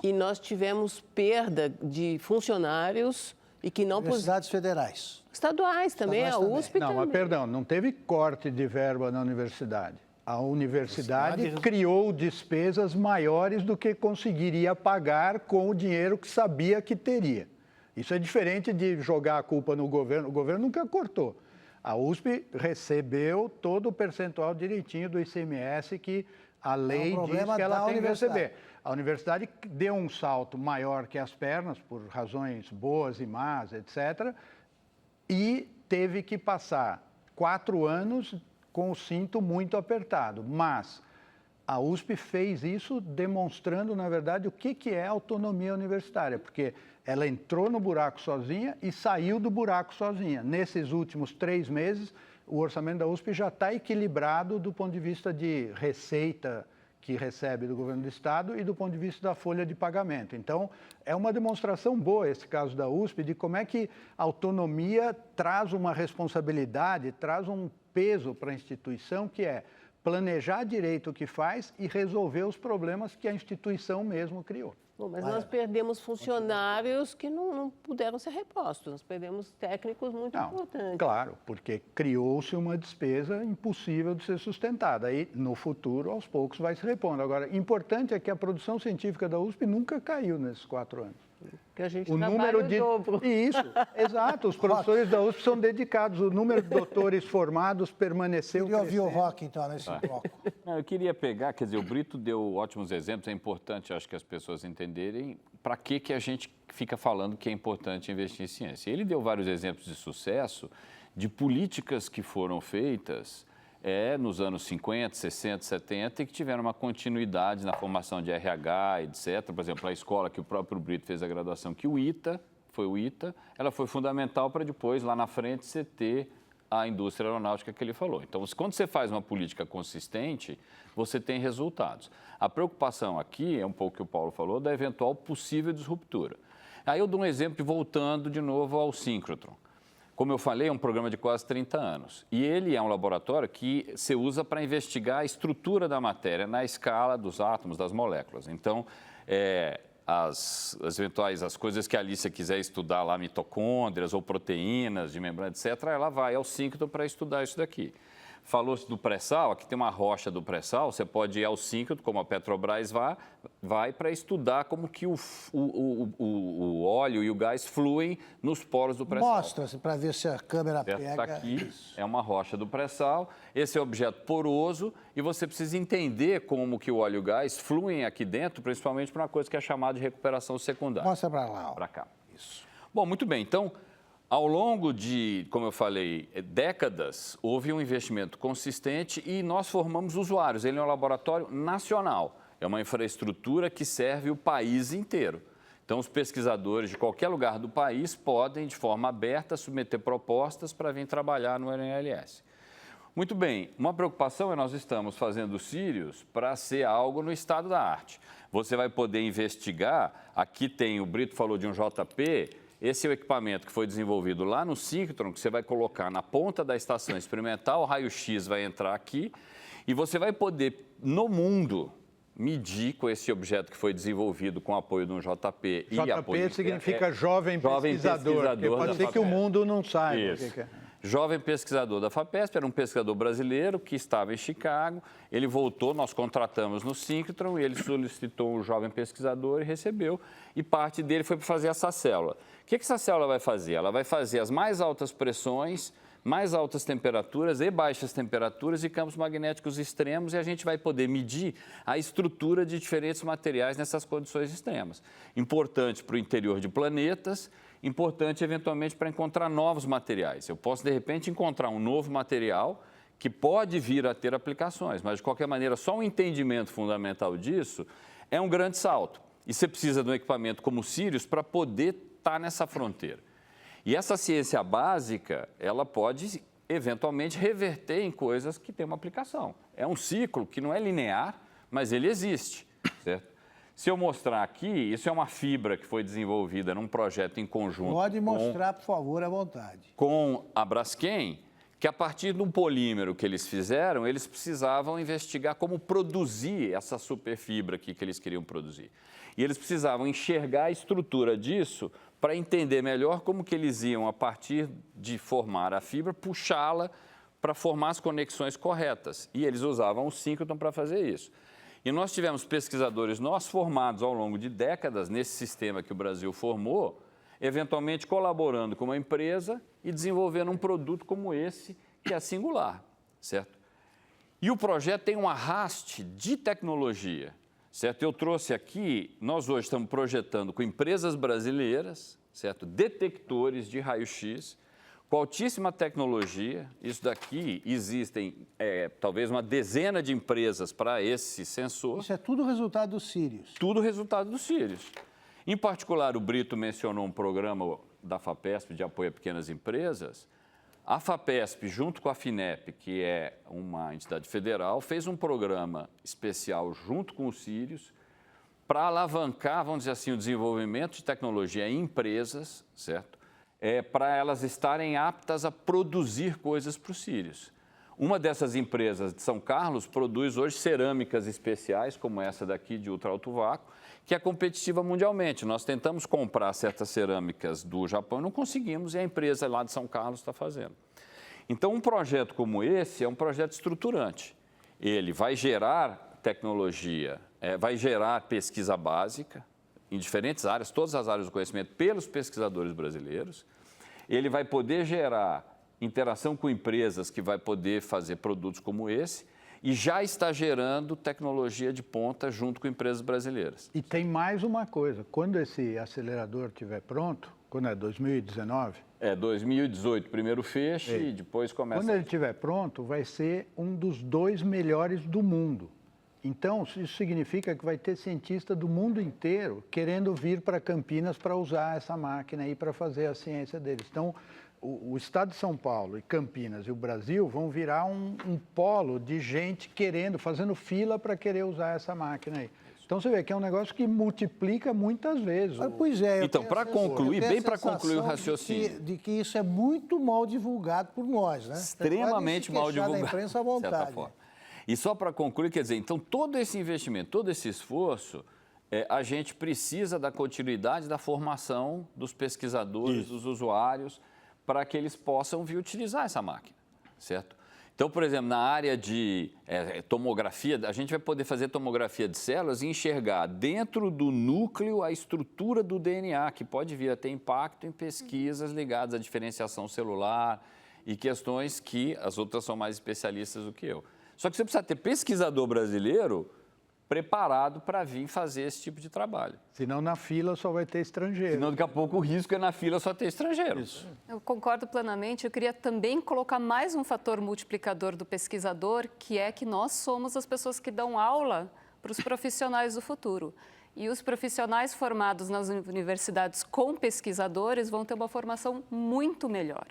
E nós tivemos perda de funcionários e que não... Universidades federais. Estaduais também, a USP não, também. Mas perdão, não teve corte de verba na universidade. A universidade criou despesas maiores do que conseguiria pagar com o dinheiro que sabia que teria. Isso é diferente de jogar a culpa no governo. O governo nunca cortou. A USP recebeu todo o percentual direitinho do ICMS que a lei diz que ela tem que receber. A universidade deu um salto maior que as pernas, por razões boas e más, etc., e teve que passar 4 anos com o cinto muito apertado. Mas a USP fez isso demonstrando, na verdade, o que é autonomia universitária, porque ela entrou no buraco sozinha e saiu do buraco sozinha. Nesses últimos 3 meses, o orçamento da USP já está equilibrado do ponto de vista de receita que recebe do governo do estado e do ponto de vista da folha de pagamento. Então, é uma demonstração boa esse caso da USP de como é que a autonomia traz uma responsabilidade, traz um peso para a instituição que é planejar direito o que faz e resolver os problemas que a instituição mesmo criou. Bom, mas nós perdemos funcionários que não puderam ser repostos. Nós perdemos técnicos muito importantes. Claro, porque criou-se uma despesa impossível de ser sustentada. Aí, no futuro, aos poucos, vai se repondo. Agora, importante é que a produção científica da USP nunca caiu nesses 4 anos. Que a gente O trabalha número o de dobro. Isso, exato. Os professores da USP são dedicados. O número de doutores formados permaneceu Queria ouvir o crescendo. Roque, então, nesse bloco. Não, eu queria pegar, quer dizer, o Brito deu ótimos exemplos, é importante, acho que as pessoas entenderem para que a gente fica falando que é importante investir em ciência. Ele deu vários exemplos de sucesso de políticas que foram feitas nos anos 50, 60, 70 e que tiveram uma continuidade na formação de RH, etc. Por exemplo, a escola que o próprio Brito fez a graduação, que o ITA, ela foi fundamental para depois, lá na frente, você ter a indústria aeronáutica que ele falou. Então, quando você faz uma política consistente, você tem resultados. A preocupação aqui, é um pouco o que o Paulo falou, da eventual possível disruptura. Aí eu dou um exemplo, voltando de novo ao síncrotron. Como eu falei, é um programa de quase 30 anos. E ele é um laboratório que se usa para investigar a estrutura da matéria na escala dos átomos, das moléculas. Então, as coisas que a Alicia quiser estudar lá, mitocôndrias ou proteínas de membrana, etc., ela vai ao síncrotron para estudar isso daqui. Falou-se do pré-sal, aqui tem uma rocha do pré-sal, você pode ir ao síncrotron, como a Petrobras vai para estudar como que o óleo e o gás fluem nos poros do pré-sal. Mostra, para ver se a câmera Certo? pega. Aqui é uma rocha do pré-sal, esse é um objeto poroso e você precisa entender como que o óleo e o gás fluem aqui dentro, principalmente para uma coisa que é chamada de recuperação secundária. Mostra para lá. Para cá. Isso. Bom, muito bem. Então, ao longo de, como eu falei, décadas, houve um investimento consistente e nós formamos usuários. Ele é um laboratório nacional, é uma infraestrutura que serve o país inteiro. Então, os pesquisadores de qualquer lugar do país podem, de forma aberta, submeter propostas para vir trabalhar no NLS. Muito bem, uma preocupação é nós estamos fazendo o Sirius para ser algo no estado da arte. Você vai poder investigar, aqui tem, o Brito falou de um JP, esse é o equipamento que foi desenvolvido lá no síncrotron, que você vai colocar na ponta da estação experimental, o raio-x vai entrar aqui e você vai poder, no mundo, medir com esse objeto que foi desenvolvido com apoio de um JP e apoio... JP significa jovem pesquisador, porque pode ser que o mundo não saiba o que é. Jovem pesquisador da FAPESP, era um pesquisador brasileiro que estava em Chicago, ele voltou, nós contratamos no síncrotron, ele solicitou um jovem pesquisador e recebeu, e parte dele foi para fazer essa célula. O que essa célula vai fazer? Ela vai fazer as mais altas pressões, mais altas temperaturas e baixas temperaturas e campos magnéticos extremos, e a gente vai poder medir a estrutura de diferentes materiais nessas condições extremas. Importante para o interior de planetas, importante eventualmente para encontrar novos materiais. Eu posso, de repente, encontrar um novo material que pode vir a ter aplicações, mas, de qualquer maneira, só um entendimento fundamental disso é um grande salto. E você precisa de um equipamento como o Sirius para poder estar nessa fronteira. E essa ciência básica, ela pode, eventualmente, reverter em coisas que têm uma aplicação. É um ciclo que não é linear, mas ele existe, certo? Se eu mostrar aqui, isso é uma fibra que foi desenvolvida num projeto em conjunto. Pode mostrar, por favor, à vontade. Com a Braskem, que a partir de um polímero que eles fizeram, eles precisavam investigar como produzir essa superfibra aqui que eles queriam produzir. E eles precisavam enxergar a estrutura disso para entender melhor como que eles iam, a partir de formar a fibra, puxá-la para formar as conexões corretas. E eles usavam o síncrotron para fazer isso. E nós tivemos pesquisadores nossos formados ao longo de décadas nesse sistema que o Brasil formou, eventualmente colaborando com uma empresa e desenvolvendo um produto como esse, que é singular, certo? E o projeto tem um arraste de tecnologia, certo? Eu trouxe aqui, nós hoje estamos projetando com empresas brasileiras, certo? Detectores de raio-x, com altíssima tecnologia. Isso daqui, existem talvez uma dezena de empresas para esse sensor. Isso é tudo resultado do Sirius. Tudo resultado do Sirius. Em particular, o Brito mencionou um programa da FAPESP de apoio a pequenas empresas. A FAPESP, junto com a FINEP, que é uma entidade federal, fez um programa especial junto com o Sirius para alavancar, vamos dizer assim, o desenvolvimento de tecnologia em empresas, certo? Para elas estarem aptas a produzir coisas para o Sirius. Uma dessas empresas de São Carlos produz hoje cerâmicas especiais, como essa daqui de ultra alto vácuo, que é competitiva mundialmente. Nós tentamos comprar certas cerâmicas do Japão e não conseguimos, e a empresa lá de São Carlos está fazendo. Então, um projeto como esse é um projeto estruturante. Ele vai gerar tecnologia, vai gerar pesquisa básica, em diferentes áreas, todas as áreas do conhecimento, pelos pesquisadores brasileiros. Ele vai poder gerar interação com empresas que vai poder fazer produtos como esse e já está gerando tecnologia de ponta junto com empresas brasileiras. E tem mais uma coisa, quando esse acelerador estiver pronto, quando é 2019... 2018, primeiro feche e depois começa... Quando ele estiver pronto, vai ser um dos 2 melhores do mundo. Então, isso significa que vai ter cientista do mundo inteiro querendo vir para Campinas para usar essa máquina aí para fazer a ciência deles. Então, o estado de São Paulo e Campinas e o Brasil vão virar um polo de gente querendo, fazendo fila para querer usar essa máquina aí. Então, você vê que é um negócio que multiplica muitas vezes. Pois é. Então, para concluir, bem para concluir o raciocínio... De que isso é muito mal divulgado por nós, né? Extremamente mal divulgado. Da imprensa à vontade. E só para concluir, quer dizer, então todo esse investimento, todo esse esforço, a gente precisa da continuidade da formação dos pesquisadores, dos usuários, para que eles possam vir utilizar essa máquina, certo? Então, por exemplo, na área de tomografia, a gente vai poder fazer tomografia de células e enxergar dentro do núcleo a estrutura do DNA, que pode vir a ter impacto em pesquisas ligadas à diferenciação celular e questões que as outras são mais especialistas do que eu. Só que você precisa ter pesquisador brasileiro preparado para vir fazer esse tipo de trabalho. Senão na fila só vai ter estrangeiro. Senão daqui a pouco o risco é na fila só ter estrangeiro. Isso. Eu concordo plenamente. Eu queria também colocar mais um fator multiplicador do pesquisador, que é que nós somos as pessoas que dão aula para os profissionais do futuro. E os profissionais formados nas universidades com pesquisadores vão ter uma formação muito melhor,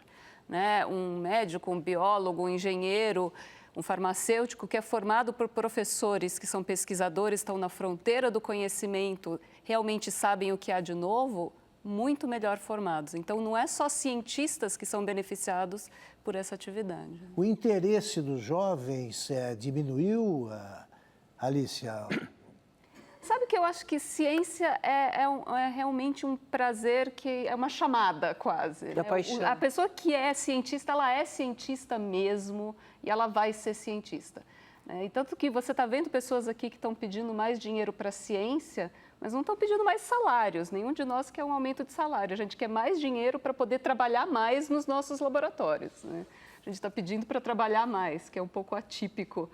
né? Um médico, um biólogo, um engenheiro, um farmacêutico que é formado por professores que são pesquisadores, estão na fronteira do conhecimento, realmente sabem o que há de novo, muito melhor formados. Então, não é só cientistas que são beneficiados por essa atividade. O interesse dos jovens diminuiu, Alicia? Sabe que eu acho que ciência é realmente um prazer, que é uma chamada quase. Da paixão. A pessoa que é cientista, ela é cientista mesmo e ela vai ser cientista. E tanto que você está vendo pessoas aqui que estão pedindo mais dinheiro para a ciência, mas não estão pedindo mais salários. Nenhum de nós quer um aumento de salário. A gente quer mais dinheiro para poder trabalhar mais nos nossos laboratórios, né? A gente está pedindo para trabalhar mais, que é um pouco atípico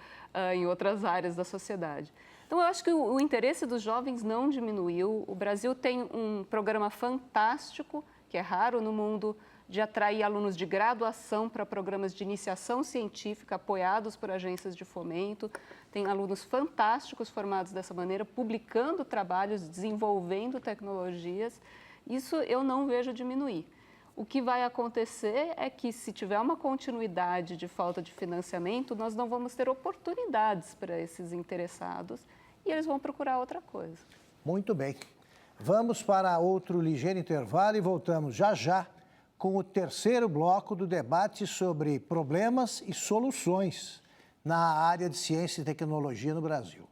em outras áreas da sociedade. Então, eu acho que o interesse dos jovens não diminuiu. O Brasil tem um programa fantástico, que é raro no mundo, de atrair alunos de graduação para programas de iniciação científica apoiados por agências de fomento. Tem alunos fantásticos formados dessa maneira, publicando trabalhos, desenvolvendo tecnologias. Isso eu não vejo diminuir. O que vai acontecer é que, se tiver uma continuidade de falta de financiamento, nós não vamos ter oportunidades para esses interessados e eles vão procurar outra coisa. Muito bem. Vamos para outro ligeiro intervalo e voltamos já já com o terceiro bloco do debate sobre problemas e soluções na área de ciência e tecnologia no Brasil.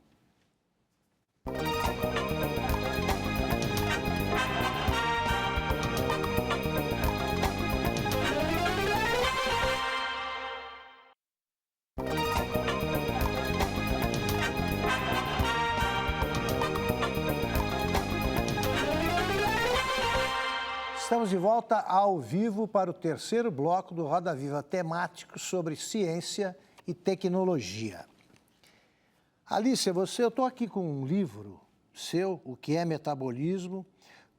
Estamos de volta ao vivo para o terceiro bloco do Roda Viva temático sobre ciência e tecnologia. Alicia, eu estou aqui com um livro seu, O que é Metabolismo,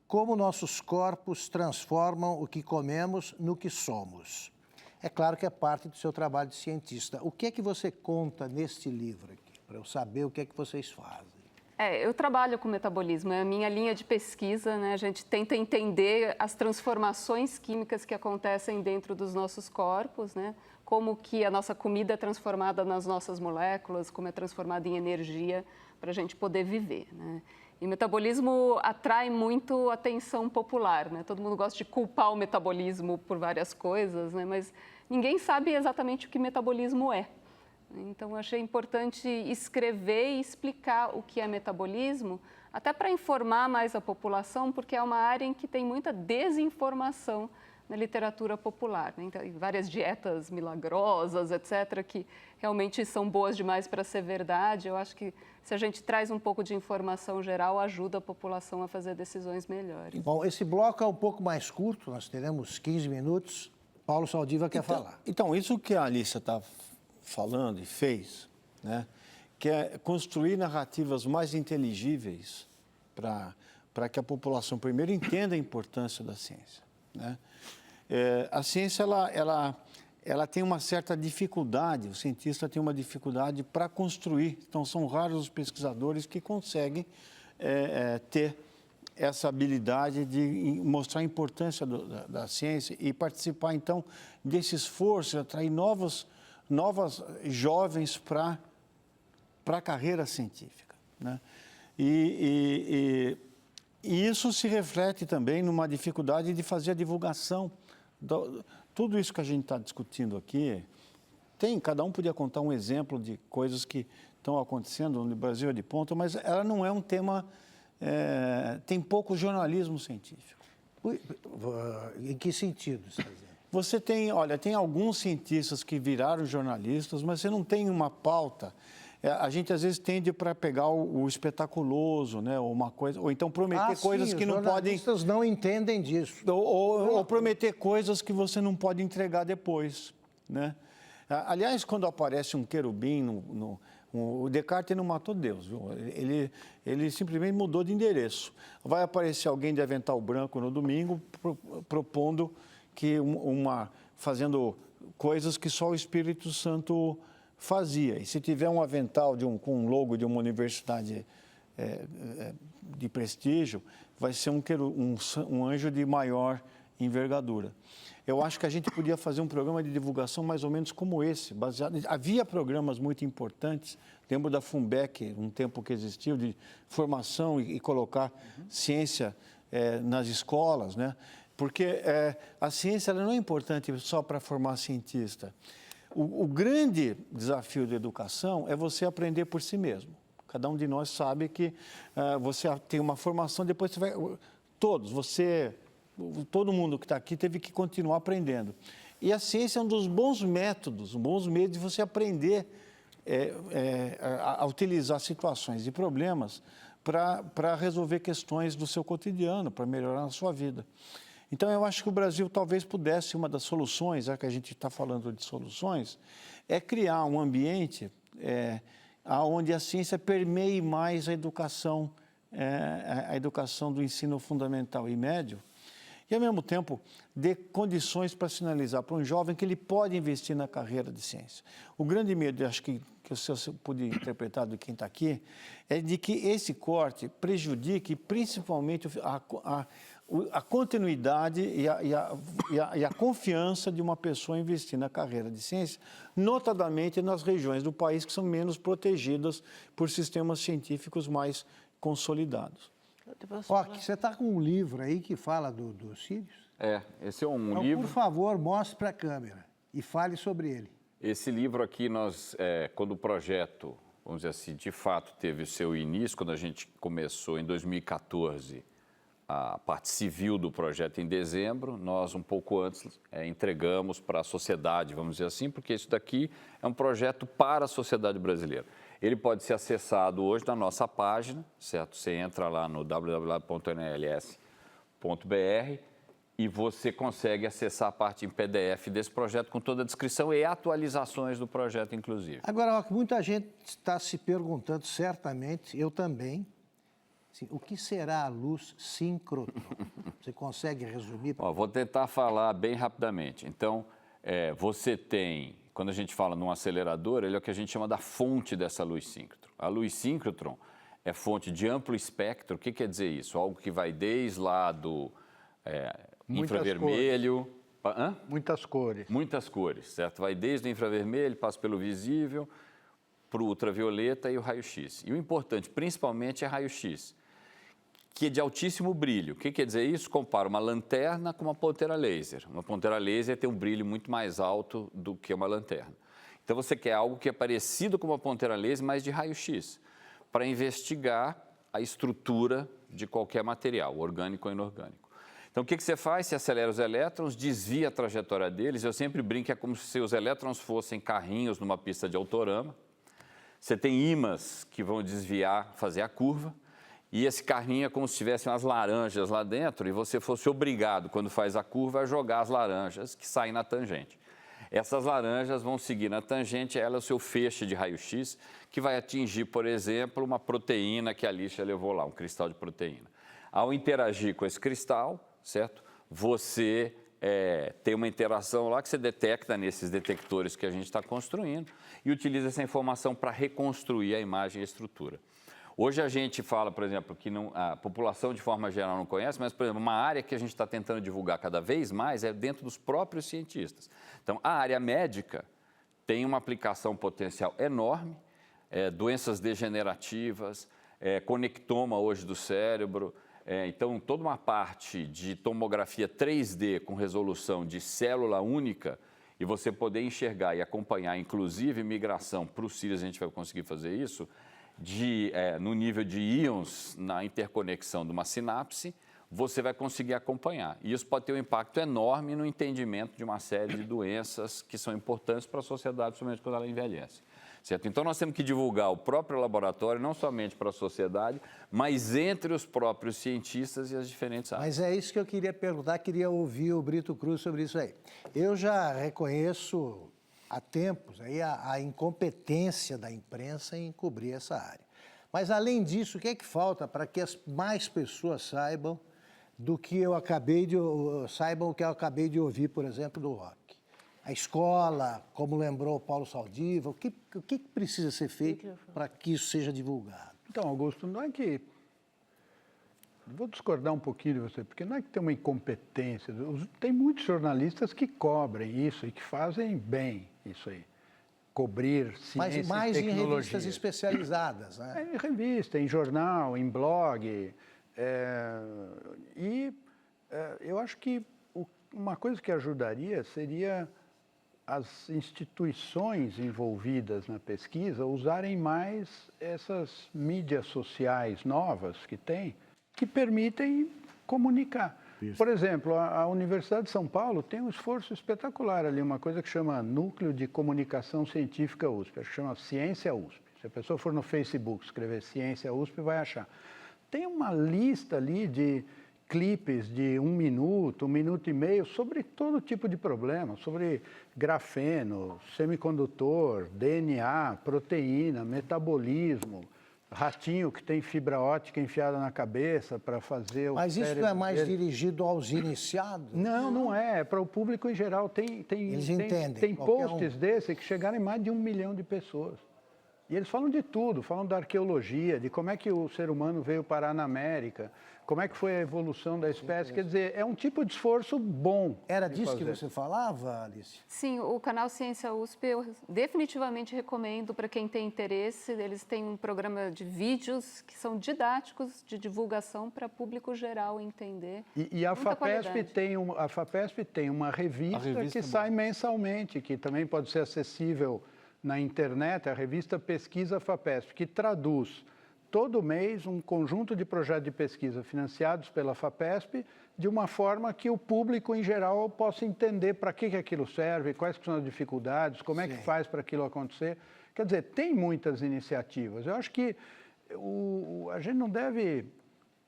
como nossos corpos transformam o que comemos no que somos. É claro que é parte do seu trabalho de cientista. O que é que você conta neste livro aqui, para eu saber o que é que vocês fazem? Eu trabalho com metabolismo, é a minha linha de pesquisa, né? A gente tenta entender as transformações químicas que acontecem dentro dos nossos corpos, né? Como que a nossa comida é transformada nas nossas moléculas, como é transformada em energia para a gente poder viver, né? E o metabolismo atrai muito atenção popular, né? Todo mundo gosta de culpar o metabolismo por várias coisas, né? Mas ninguém sabe exatamente o que metabolismo é. Então, eu achei importante escrever e explicar o que é metabolismo, até para informar mais a população, porque é uma área em que tem muita desinformação na literatura popular, né? Então, várias dietas milagrosas, etc., que realmente são boas demais para ser verdade. Eu acho que se a gente traz um pouco de informação geral, ajuda a população a fazer decisões melhores. Bom, esse bloco é um pouco mais curto, nós teremos 15 minutos. Paulo Saldiva quer falar. Então, isso que a Alícia está falando e fez, né, que é construir narrativas mais inteligíveis para que a população, primeiro, entenda a importância da ciência, né? A ciência, ela tem uma certa dificuldade, o cientista tem uma dificuldade para construir. Então, são raros os pesquisadores que conseguem ter essa habilidade de mostrar a importância da ciência e participar, então, desse esforço, atrair novas jovens para a carreira científica, né? E isso se reflete também numa dificuldade de fazer a divulgação. Tudo isso que a gente está discutindo aqui, cada um podia contar um exemplo de coisas que estão acontecendo no Brasil é de ponta, mas ela não é um tema, tem pouco jornalismo científico. Em que sentido, está dizendo? Você tem alguns cientistas que viraram jornalistas, mas você não tem uma pauta. A gente às vezes tende para pegar o espetaculoso, né, ou então prometer coisas que não podem. Os jornalistas não entendem disso. Ou prometer coisas que você não pode entregar depois, né? Aliás, quando aparece um querubim, o Descartes não matou Deus, viu? Ele simplesmente mudou de endereço. Vai aparecer alguém de avental branco no domingo propondo que fazendo coisas que só o Espírito Santo fazia. E se tiver um avental com um logo de uma universidade de prestígio, vai ser um anjo de maior envergadura. Eu acho que a gente podia fazer um programa de divulgação mais ou menos como esse, baseado. Havia programas muito importantes, lembro da FUNBEC, um tempo que existiu, de formação e colocar ciência nas escolas, né? Porque a ciência ela não é importante só para formar cientista. O grande desafio da educação é você aprender por si mesmo. Cada um de nós sabe que você tem uma formação, depois você vai... Todo mundo que está aqui teve que continuar aprendendo. E a ciência é um dos bons métodos, um bons meios de você aprender a utilizar situações e problemas para resolver questões do seu cotidiano, para melhorar a sua vida. Então, eu acho que o Brasil talvez pudesse, uma das soluções, já que a gente está falando de soluções, é criar um ambiente onde a ciência permeie mais a educação do ensino fundamental e médio, e, ao mesmo tempo, dê condições para sinalizar para um jovem que ele pode investir na carreira de ciência. O grande medo, acho que o senhor pude interpretar de quem está aqui, é de que esse corte prejudique principalmente a continuidade e a confiança de uma pessoa investir na carreira de ciência, notadamente nas regiões do país que são menos protegidas por sistemas científicos mais consolidados. Roque, você está com um livro aí que fala dos Sírios? Esse é um Então, livro... por favor, mostre para a câmera e fale sobre ele. Esse livro aqui, quando o projeto, vamos dizer assim, de fato teve o seu início, quando a gente começou em 2014, a parte civil do projeto em dezembro, nós um pouco antes entregamos para a sociedade, vamos dizer assim, porque isso daqui é um projeto para a sociedade brasileira. Ele pode ser acessado hoje na nossa página, certo? Você entra lá no www.nls.br e você consegue acessar a parte em PDF desse projeto com toda a descrição e atualizações do projeto, inclusive. Agora, Roque, muita gente está se perguntando, certamente, eu também, assim, o que será a luz síncrotron? Você consegue resumir? Vou tentar falar bem rapidamente. Então, você tem... Quando a gente fala num acelerador, ele é o que a gente chama da fonte dessa luz síncrotron. A luz síncrotron é fonte de amplo espectro. O que quer dizer isso? Algo que vai desde lá do infravermelho... Muitas cores. Muitas cores, certo? Vai desde o infravermelho, passa pelo visível, para o ultravioleta e o raio-x. E o importante, principalmente, é raio-x, que é de altíssimo brilho. O que quer dizer isso? Compara uma lanterna com uma ponteira laser. Uma ponteira laser tem um brilho muito mais alto do que uma lanterna. Então, você quer algo que é parecido com uma ponteira laser, mas de raio-x, para investigar a estrutura de qualquer material, orgânico ou inorgânico. Então, o que você faz? Você acelera os elétrons, desvia a trajetória deles. Eu sempre brinco que é como se os elétrons fossem carrinhos numa pista de autorama. Você tem ímãs que vão desviar, fazer a curva. E esse carrinho é como se tivesse umas laranjas lá dentro e você fosse obrigado, quando faz a curva, a jogar as laranjas que saem na tangente. Essas laranjas vão seguir na tangente, ela é o seu feixe de raio-x, que vai atingir, por exemplo, uma proteína que a lixa levou lá, um cristal de proteína. Ao interagir com esse cristal, certo? Você tem uma interação lá que você detecta nesses detectores que a gente está construindo e utiliza essa informação para reconstruir a imagem e a estrutura. Hoje a gente fala, por exemplo, que a população de forma geral não conhece, mas, por exemplo, uma área que a gente está tentando divulgar cada vez mais é dentro dos próprios cientistas. Então, a área médica tem uma aplicação potencial enorme, doenças degenerativas, conectoma hoje do cérebro. Então, toda uma parte de tomografia 3D com resolução de célula única e você poder enxergar e acompanhar, inclusive, migração para os cílios, a gente vai conseguir fazer isso, no nível de íons na interconexão de uma sinapse, você vai conseguir acompanhar. E isso pode ter um impacto enorme no entendimento de uma série de doenças que são importantes para a sociedade, principalmente quando ela envelhece. Certo? Então, nós temos que divulgar o próprio laboratório, não somente para a sociedade, mas entre os próprios cientistas e as diferentes áreas. Mas é isso que eu queria perguntar, queria ouvir o Brito Cruz sobre isso aí. Eu já reconheço há tempos aí a incompetência da imprensa em cobrir essa área. Mas, além disso, o que é que falta para que mais pessoas saibam o que eu acabei de ouvir, por exemplo, do rock? A escola, como lembrou o Paulo Saldiva, o que precisa ser feito para que isso seja divulgado? Então, Augusto, não é que... Vou discordar um pouquinho de você, porque não é que tem uma incompetência. Tem muitos jornalistas que cobrem isso e que fazem bem isso aí. Cobrir ciência Mas mais e tecnologia. em revistas especializadas, né? Em revista, em jornal, em blog. Eu acho que uma coisa que ajudaria seria as instituições envolvidas na pesquisa usarem mais essas mídias sociais novas que tem, que permitem comunicar. Isso. Por exemplo, a Universidade de São Paulo tem um esforço espetacular ali, uma coisa que chama Núcleo de Comunicação Científica USP, acho que chama Ciência USP. Se a pessoa for no Facebook escrever Ciência USP, vai achar. Tem uma lista ali de clipes de 1 minuto, 1 minuto e meio, sobre todo tipo de problema, sobre grafeno, semicondutor, DNA, proteína, metabolismo, ratinho que tem fibra óptica enfiada na cabeça para fazer o Mas isso não é mais dirigido aos iniciados? Não, não é. É para o público em geral. Eles entendem. Tem posts desse que chegaram em mais de 1 milhão de pessoas. E eles falam de tudo, falam da arqueologia, de como é que o ser humano veio parar na América, como é que foi a evolução da espécie. Quer dizer, é um tipo de esforço bom. Era disso que você falava, Alice? Sim, o canal Ciência USP eu definitivamente recomendo para quem tem interesse. Eles têm um programa de vídeos que são didáticos de divulgação para público geral entender. E a FAPESP tem uma revista que sai mensalmente, que também pode ser acessível na internet, a revista Pesquisa FAPESP, que traduz todo mês um conjunto de projetos de pesquisa financiados pela FAPESP de uma forma que o público em geral possa entender para que aquilo serve, quais são as dificuldades, como é que faz para aquilo acontecer. Quer dizer, tem muitas iniciativas. Eu acho que a gente não deve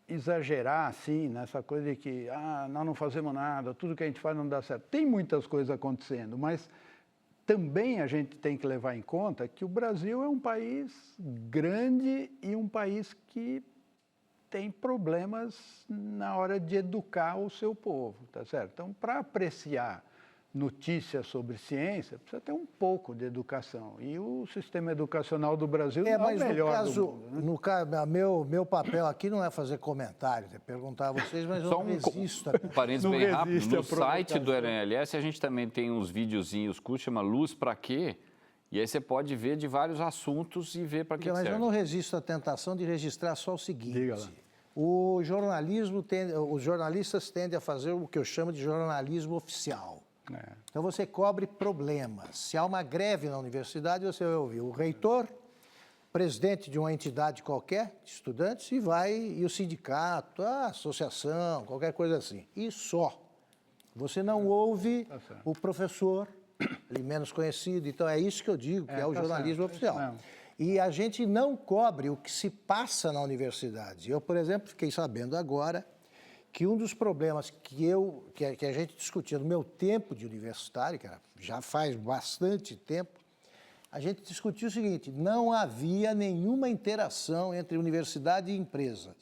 exagerar assim nessa coisa de que nós não fazemos nada, tudo que a gente faz não dá certo. Tem muitas coisas acontecendo, mas também a gente tem que levar em conta que o Brasil é um país grande e um país que tem problemas na hora de educar o seu povo, tá certo? Então, para apreciar notícias sobre ciência, precisa ter um pouco de educação. E o sistema educacional do Brasil não é o melhor do mundo. Né? No caso, meu papel aqui não é fazer comentário, é perguntar a vocês, mas Só eu não resisto. Um parênteses bem rápido. No site do RNLS, a gente também tem uns videozinhos curtos, chama Luz Pra Quê? E aí você pode ver de vários assuntos e ver para que serve. Mas eu não resisto à tentação de registrar só o seguinte. Diga lá. Os jornalistas tendem a fazer o que eu chamo de jornalismo oficial. Então você cobre problemas. Se há uma greve na universidade, você vai ouvir o reitor, presidente de uma entidade qualquer, de estudantes, e o sindicato, a associação, qualquer coisa assim. E só. Você não ouve o professor, ele menos conhecido. Então, é isso que eu digo, que é o jornalismo oficial. E a gente não cobre o que se passa na universidade. Eu, por exemplo, fiquei sabendo agora que um dos problemas que a gente discutia no meu tempo de universitário, que já faz bastante tempo, a gente discutiu o seguinte: não havia nenhuma interação entre universidade e empresa.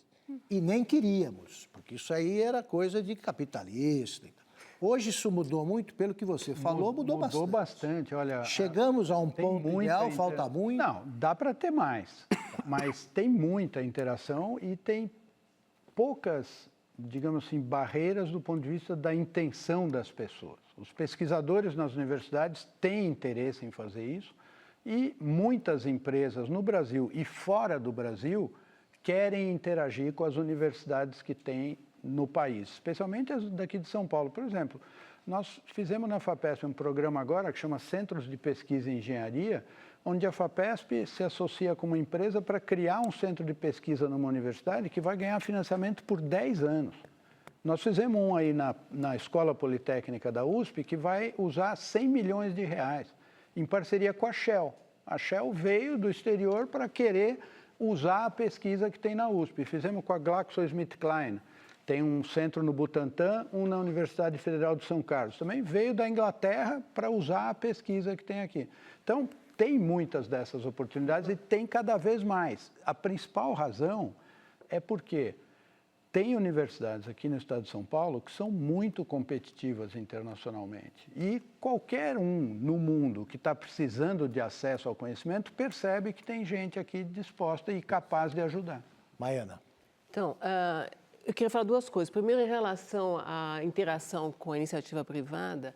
E nem queríamos, porque isso aí era coisa de capitalista. Hoje isso mudou muito, pelo que você falou, mudou bastante. Mudou bastante, olha. Chegamos a um ponto ideal, falta muito? Não, dá para ter mais, mas tem muita interação e tem poucas, digamos assim, barreiras do ponto de vista da intenção das pessoas. Os pesquisadores nas universidades têm interesse em fazer isso e muitas empresas no Brasil e fora do Brasil querem interagir com as universidades que têm no país, especialmente as daqui de São Paulo. Por exemplo, nós fizemos na FAPESP um programa agora que chama Centros de Pesquisa e Engenharia, onde a FAPESP se associa com uma empresa para criar um centro de pesquisa numa universidade que vai ganhar financiamento por 10 anos. Nós fizemos um aí na Escola Politécnica da USP que vai usar 100 milhões de reais, em parceria com a Shell. A Shell veio do exterior para querer usar a pesquisa que tem na USP. Fizemos com a GlaxoSmithKline. Tem um centro no Butantã, um na Universidade Federal de São Carlos. Também veio da Inglaterra para usar a pesquisa que tem aqui. Então, tem muitas dessas oportunidades e tem cada vez mais. A principal razão é porque tem universidades aqui no estado de São Paulo que são muito competitivas internacionalmente. E qualquer um no mundo que está precisando de acesso ao conhecimento percebe que tem gente aqui disposta e capaz de ajudar. Maiana. Então, eu queria falar duas coisas. Primeiro, em relação à interação com a iniciativa privada,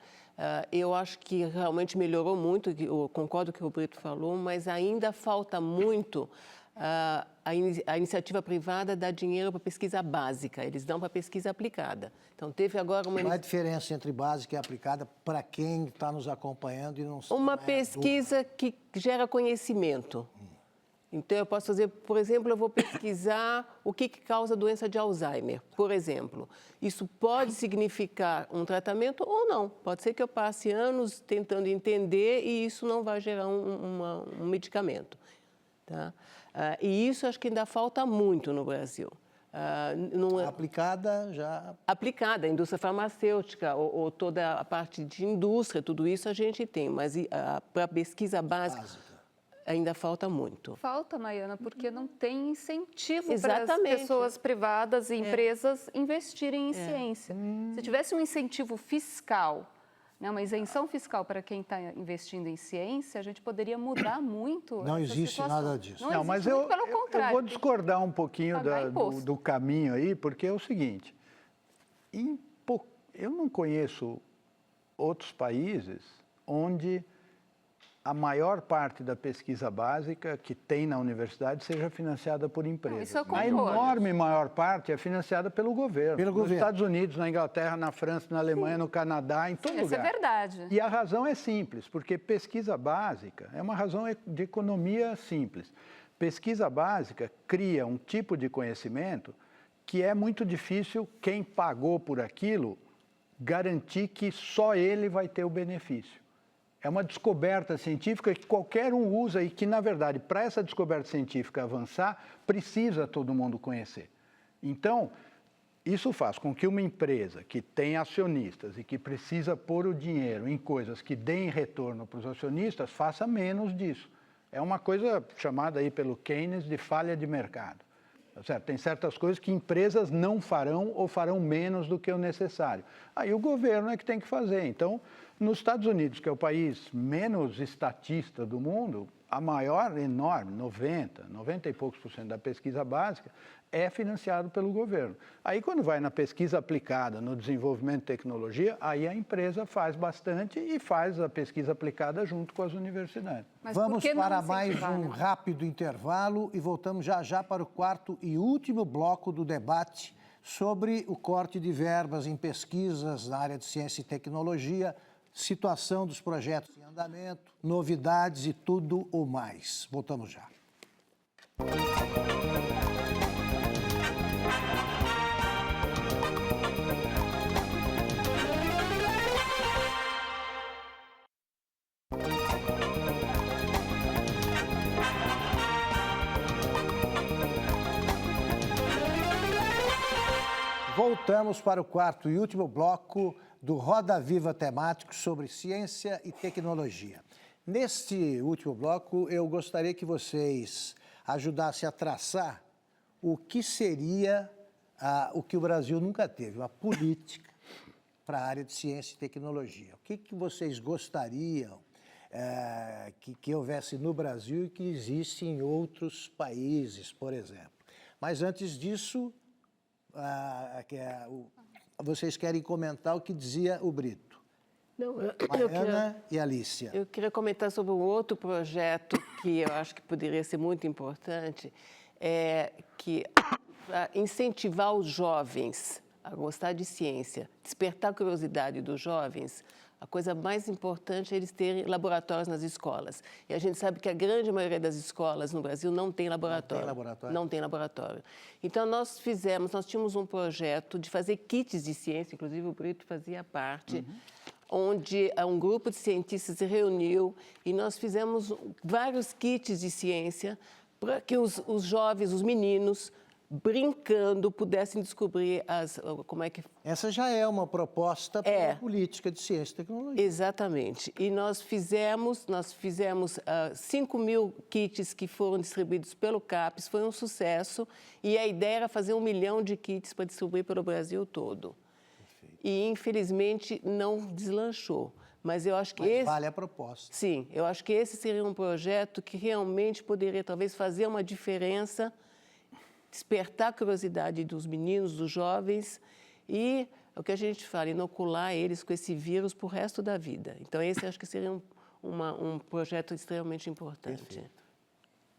eu acho que realmente melhorou muito, eu concordo com o que o Brito falou, mas ainda falta muito. A iniciativa privada dá dinheiro para pesquisa básica, eles dão para pesquisa aplicada. Então, teve agora uma... Qual é a diferença entre básica e aplicada para quem está nos acompanhando e não sabe? Uma pesquisa que gera conhecimento. Então, eu posso fazer, por exemplo, eu vou pesquisar o que causa a doença de Alzheimer, por exemplo. Isso pode significar um tratamento ou não. Pode ser que eu passe anos tentando entender e isso não vai gerar um medicamento. Tá? E isso acho que ainda falta muito no Brasil. Aplicada já... Aplicada, a indústria farmacêutica ou toda a parte de indústria, tudo isso a gente tem, mas para a pesquisa básica ainda falta muito. Falta, Maiana, porque não tem incentivo para as Exatamente. pessoas privadas e empresas investirem em ciência. Se tivesse um incentivo fiscal, né, uma isenção fiscal para quem está investindo em ciência, a gente poderia mudar muito. Não essa existe situação. nada disso. Não, mas existe, muito pelo eu contrário. vou discordar um pouquinho Pagar imposto. do caminho aí, porque é o seguinte, eu não conheço outros países onde a maior parte da pesquisa básica que tem na universidade seja financiada por empresas. Isso eu A concordo. enorme maior parte é financiada pelo governo. Nos Estados Unidos, na Inglaterra, na França, na Alemanha, no Canadá, em todo lugar. Essa é verdade. E a razão é simples, porque pesquisa básica é uma razão de economia simples. Pesquisa básica cria um tipo de conhecimento que é muito difícil quem pagou por aquilo garantir que só ele vai ter o benefício. É uma descoberta científica que qualquer um usa e que, na verdade, para essa descoberta científica avançar, precisa todo mundo conhecer. Então, isso faz com que uma empresa que tem acionistas e que precisa pôr o dinheiro em coisas que deem retorno para os acionistas, faça menos disso. É uma coisa chamada aí pelo Keynes de falha de mercado. Certo? Tem certas coisas que empresas não farão ou farão menos do que o necessário. Aí o governo é que tem que fazer. Então, nos Estados Unidos, que é o país menos estatista do mundo, a maior, enorme, 90 e poucos % da pesquisa básica é financiado pelo governo. Aí, quando vai na pesquisa aplicada, no desenvolvimento de tecnologia, aí a empresa faz bastante e faz a pesquisa aplicada junto com as universidades. Mas Vamos por que não para mais incentivar, um né? rápido intervalo e voltamos já para o quarto e último bloco do debate sobre o corte de verbas em pesquisas na área de ciência e tecnologia, situação dos projetos em andamento, novidades e tudo o mais. Voltamos já. Voltamos para o quarto e último bloco do Roda Viva temático sobre ciência e tecnologia. Neste último bloco, eu gostaria que vocês ajudassem a traçar o que seria o que o Brasil nunca teve, uma política para a área de ciência e tecnologia. O que vocês gostariam que houvesse no Brasil e que existe em outros países, por exemplo? Mas antes disso, vocês querem comentar o que dizia o Brito? Não, Mariana e Alicia. Eu queria comentar sobre um outro projeto que eu acho que poderia ser muito importante, que incentivar os jovens a gostar de ciência, despertar a curiosidade dos jovens. A coisa mais importante é eles terem laboratórios nas escolas. E a gente sabe que a grande maioria das escolas no Brasil não tem laboratório. Não tem laboratório. Então, nós tínhamos um projeto de fazer kits de ciência, inclusive o Brito fazia parte, onde um grupo de cientistas se reuniu e nós fizemos vários kits de ciência para que os jovens, os meninos, brincando, pudessem descobrir como é que... Essa já é uma proposta para a política de ciência e tecnologia. Exatamente. E nós fizemos 5 mil kits que foram distribuídos pelo CAPES, foi um sucesso, e a ideia era fazer 1 milhão de kits para distribuir pelo Brasil todo. Perfeito. E, infelizmente, não deslanchou. Mas eu acho que vale a proposta. Sim, eu acho que esse seria um projeto que realmente poderia, talvez, fazer uma diferença, despertar a curiosidade dos meninos, dos jovens e, o que a gente fala, inocular eles com esse vírus para o resto da vida. Então, esse acho que seria um projeto extremamente importante. Perfeito.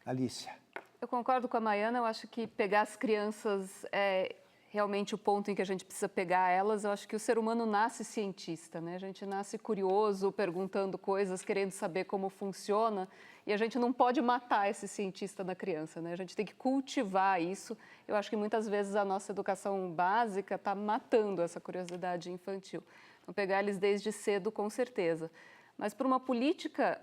Alicia. Eu concordo com a Maiana, eu acho que pegar as crianças é realmente o ponto em que a gente precisa pegar elas. Eu acho que o ser humano nasce cientista, né? A gente nasce curioso, perguntando coisas, querendo saber como funciona, e a gente não pode matar esse cientista na criança, né? A gente tem que cultivar isso. Eu acho que muitas vezes a nossa educação básica está matando essa curiosidade infantil. Então, pegar eles desde cedo, com certeza. Mas para uma política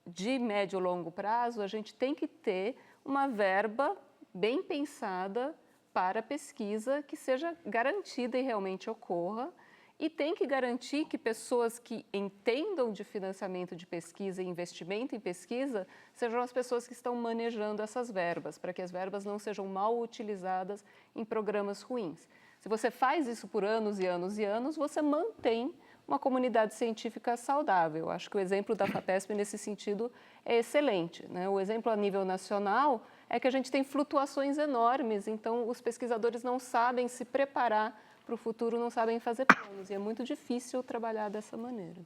de médio e longo prazo, a gente tem que ter uma verba bem pensada para a pesquisa que seja garantida e realmente ocorra, e tem que garantir que pessoas que entendam de financiamento de pesquisa e investimento em pesquisa sejam as pessoas que estão manejando essas verbas, para que as verbas não sejam mal utilizadas em programas ruins. Se você faz isso por anos e anos e anos, você mantém uma comunidade científica saudável. Eu acho que o exemplo da FAPESP nesse sentido é excelente, né? O exemplo a nível nacional é que a gente tem flutuações enormes, então os pesquisadores não sabem se preparar para o futuro, não sabem fazer planos, e é muito difícil trabalhar dessa maneira.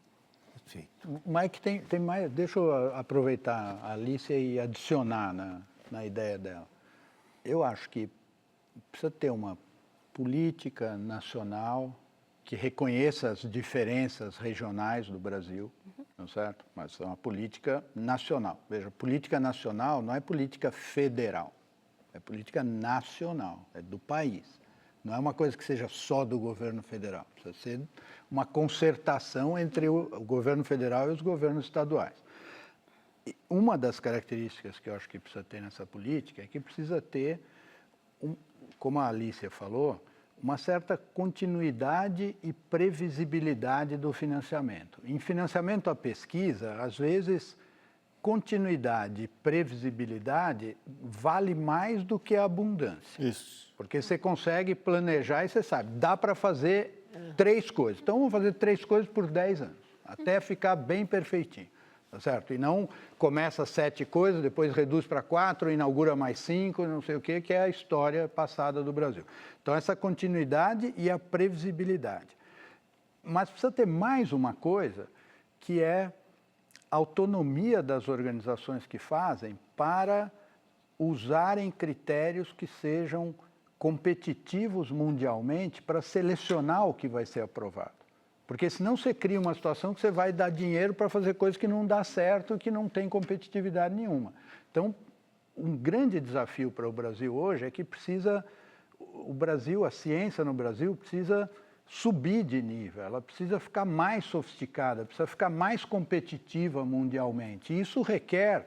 Perfeito. Mike, tem mais, deixa eu aproveitar a Alicia e adicionar na ideia dela. Eu acho que precisa ter uma política nacional que reconheça as diferenças regionais do Brasil, não é certo? Mas é uma política nacional. Veja, política nacional não é política federal, é política nacional, é do país. Não é uma coisa que seja só do governo federal, precisa ser uma concertação entre o governo federal e os governos estaduais. E uma das características que eu acho que precisa ter nessa política é que precisa ter, como a Alicia falou, uma certa continuidade e previsibilidade do financiamento. Em financiamento à pesquisa, às vezes, continuidade e previsibilidade vale mais do que a abundância. Isso. Porque você consegue planejar e você sabe, dá para fazer 3 coisas. Então, vamos fazer 3 coisas por 10 anos, até ficar bem perfeitinho. Tá certo? E não começa 7 coisas, depois reduz para 4, inaugura mais 5, não sei o quê, que é a história passada do Brasil. Então, essa continuidade e a previsibilidade. Mas precisa ter mais uma coisa, que é a autonomia das organizações que fazem para usarem critérios que sejam competitivos mundialmente para selecionar o que vai ser aprovado. Porque senão você cria uma situação que você vai dar dinheiro para fazer coisas que não dá certo, que não tem competitividade nenhuma. Então, um grande desafio para o Brasil hoje é que a ciência no Brasil precisa subir de nível, ela precisa ficar mais sofisticada, precisa ficar mais competitiva mundialmente. E isso requer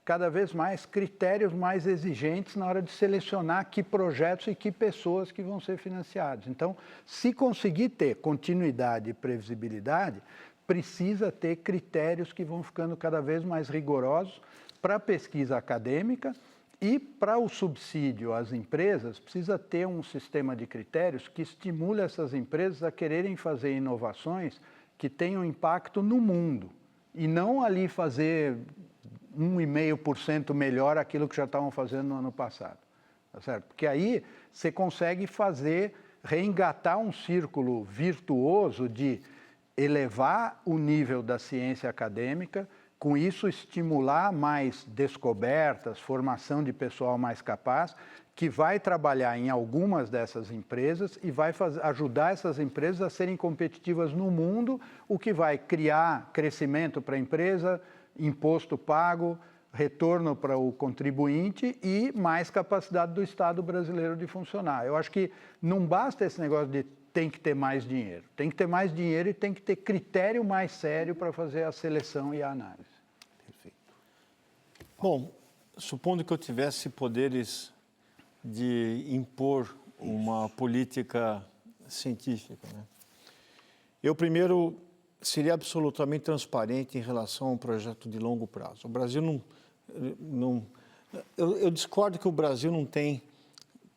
cada vez mais critérios mais exigentes na hora de selecionar que projetos e que pessoas que vão ser financiados. Então, se conseguir ter continuidade e previsibilidade, precisa ter critérios que vão ficando cada vez mais rigorosos para a pesquisa acadêmica e para o subsídio às empresas, precisa ter um sistema de critérios que estimule essas empresas a quererem fazer inovações que tenham impacto no mundo e não ali fazer 1,5% melhor aquilo que já estavam fazendo no ano passado, tá certo? Porque aí você consegue reengatar um círculo virtuoso de elevar o nível da ciência acadêmica, com isso estimular mais descobertas, formação de pessoal mais capaz, que vai trabalhar em algumas dessas empresas e vai ajudar essas empresas a serem competitivas no mundo, o que vai criar crescimento para a empresa, imposto pago, retorno para o contribuinte e mais capacidade do Estado brasileiro de funcionar. Eu acho que não basta esse negócio de tem que ter mais dinheiro. Tem que ter mais dinheiro e tem que ter critério mais sério para fazer a seleção e a análise. Perfeito. Bom, supondo que eu tivesse poderes de impor uma política científica, né? Eu primeiro seria absolutamente transparente em relação a um projeto de longo prazo. O Brasil eu discordo que o Brasil não tem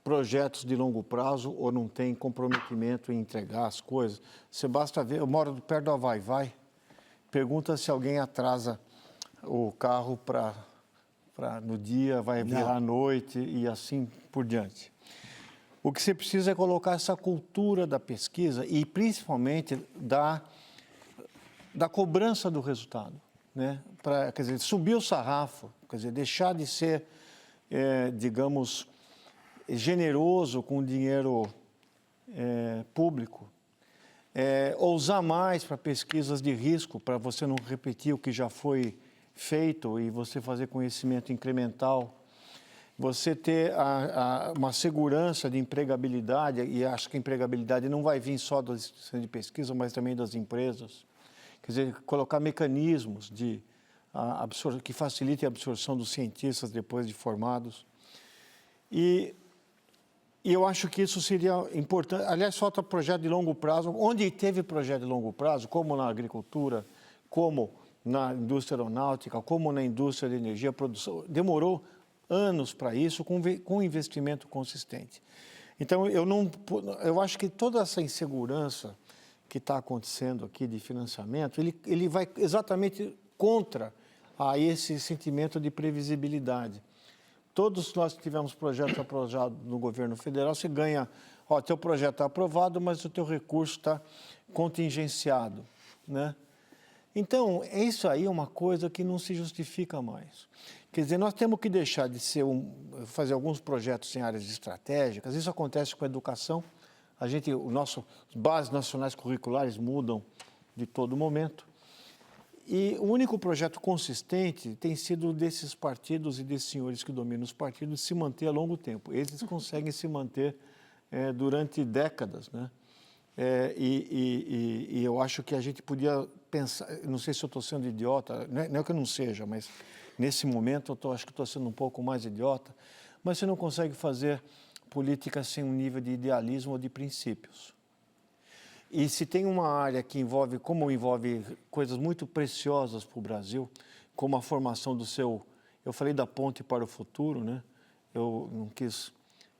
projetos de longo prazo ou não tem comprometimento em entregar as coisas. Você basta ver, eu moro perto do Vai-Vai, pergunta se alguém atrasa o carro no dia, vai virar à noite e assim por diante. O que você precisa é colocar essa cultura da pesquisa e principalmente da cobrança do resultado, né? Quer dizer, subir o sarrafo, quer dizer, deixar de ser, digamos, generoso com o dinheiro público, ousar mais para pesquisas de risco, para você não repetir o que já foi feito e você fazer conhecimento incremental, você ter uma segurança de empregabilidade, e acho que a empregabilidade não vai vir só das instituições de pesquisa, mas também das empresas. Quer dizer, colocar mecanismos que facilitem a absorção dos cientistas depois de formados. E eu acho que isso seria importante. Aliás, falta projeto de longo prazo. Onde teve projeto de longo prazo, como na agricultura, como na indústria aeronáutica, como na indústria de energia, produção, demorou anos para isso, com investimento consistente. Então, eu acho que toda essa insegurança que está acontecendo aqui de financiamento, ele vai exatamente contra esse sentimento de previsibilidade. Todos nós que tivemos projetos aprovados no governo federal, você ganha, teu projeto está aprovado, mas o teu recurso está contingenciado, né? Então, isso aí é uma coisa que não se justifica mais. Quer dizer, nós temos que deixar de fazer alguns projetos em áreas estratégicas, isso acontece com a educação, as bases nacionais curriculares mudam de todo momento. E o único projeto consistente tem sido desses partidos e desses senhores que dominam os partidos se manter a longo tempo. Eles conseguem se manter durante décadas, né? E eu acho que a gente podia pensar, não sei se eu estou sendo idiota, não é que eu não seja, mas nesse momento acho que estou sendo um pouco mais idiota, mas você não consegue fazer política sem um nível de idealismo ou de princípios. E se tem uma área que envolve coisas muito preciosas para o Brasil, como a formação eu falei da ponte para o futuro, né? Eu não quis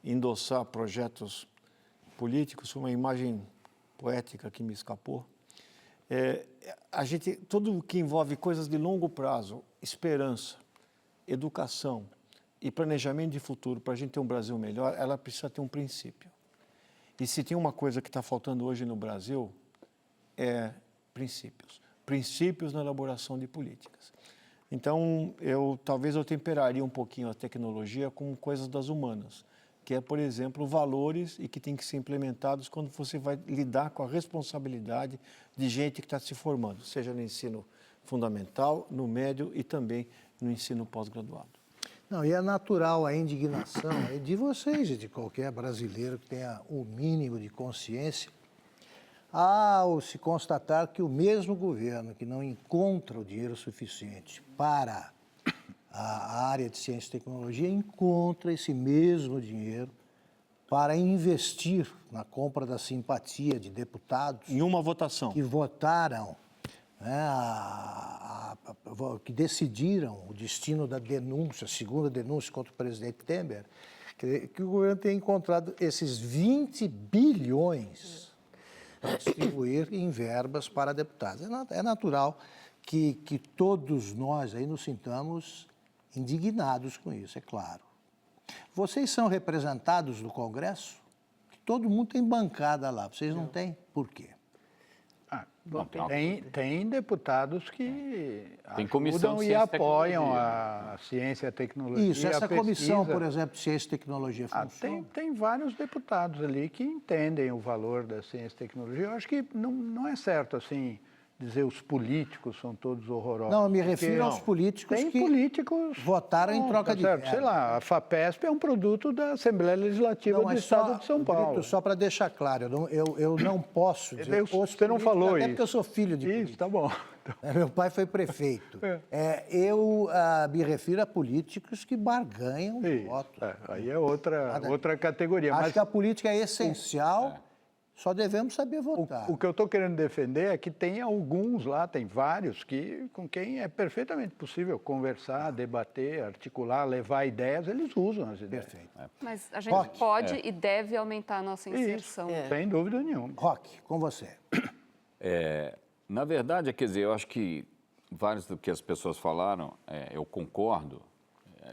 endossar projetos políticos, foi uma imagem poética que me escapou. Tudo que envolve coisas de longo prazo, esperança, educação e planejamento de futuro para a gente ter um Brasil melhor, ela precisa ter um princípio. E se tem uma coisa que está faltando hoje no Brasil, é princípios. Princípios na elaboração de políticas. Então, talvez eu temperaria um pouquinho a tecnologia com coisas das humanas, que é, por exemplo, valores e que tem que ser implementados quando você vai lidar com a responsabilidade de gente que está se formando, seja no ensino fundamental, no médio e também no ensino pós-graduado. Não, e é natural a indignação de vocês e de qualquer brasileiro que tenha o mínimo de consciência ao se constatar que o mesmo governo que não encontra o dinheiro suficiente para a área de ciência e tecnologia encontra esse mesmo dinheiro para investir na compra da simpatia de deputados Em uma votação. que votaram, né, que decidiram o destino da denúncia, a segunda denúncia contra o presidente Temer, que o governo tem encontrado esses 20 bilhões para distribuir em verbas para deputados. É natural que todos nós aí nos sintamos indignados com isso, é claro. Vocês são representados no Congresso? Todo mundo tem bancada lá, vocês não têm? Por quê? Bom, tem deputados que Tem comissão ajudam de e ciência e apoiam tecnologia. a ciência e a tecnologia. Isso, essa a pesquisa. comissão, por exemplo, de ciência e tecnologia funciona? Tem vários deputados ali que entendem o valor da ciência e tecnologia. Eu acho que não é certo, assim, dizer os políticos são todos horrorosos. Não, eu me refiro aos políticos tem que políticos votaram em troca de certo. verba. Sei lá, a FAPESP é um produto da Assembleia Legislativa do Estado de São Paulo. Brito, só para deixar claro, eu não posso dizer... os Você não políticos, falou até isso. porque eu sou filho de Isso, político. tá bom. Meu pai foi prefeito. Eu me refiro a políticos que barganham Isso, voto. aí é outra categoria. Acho Mas que a política é essencial, só devemos saber votar. o que eu estou querendo defender é que tem alguns lá, tem vários, com quem é perfeitamente possível conversar, debater, articular, levar ideias, eles usam as ideias. Perfeito. Mas a gente Roque. pode e deve aumentar a nossa inserção. Isso, sem dúvida nenhuma. Roque, com você. Na verdade, quer dizer, eu acho que vários do que as pessoas falaram, eu concordo.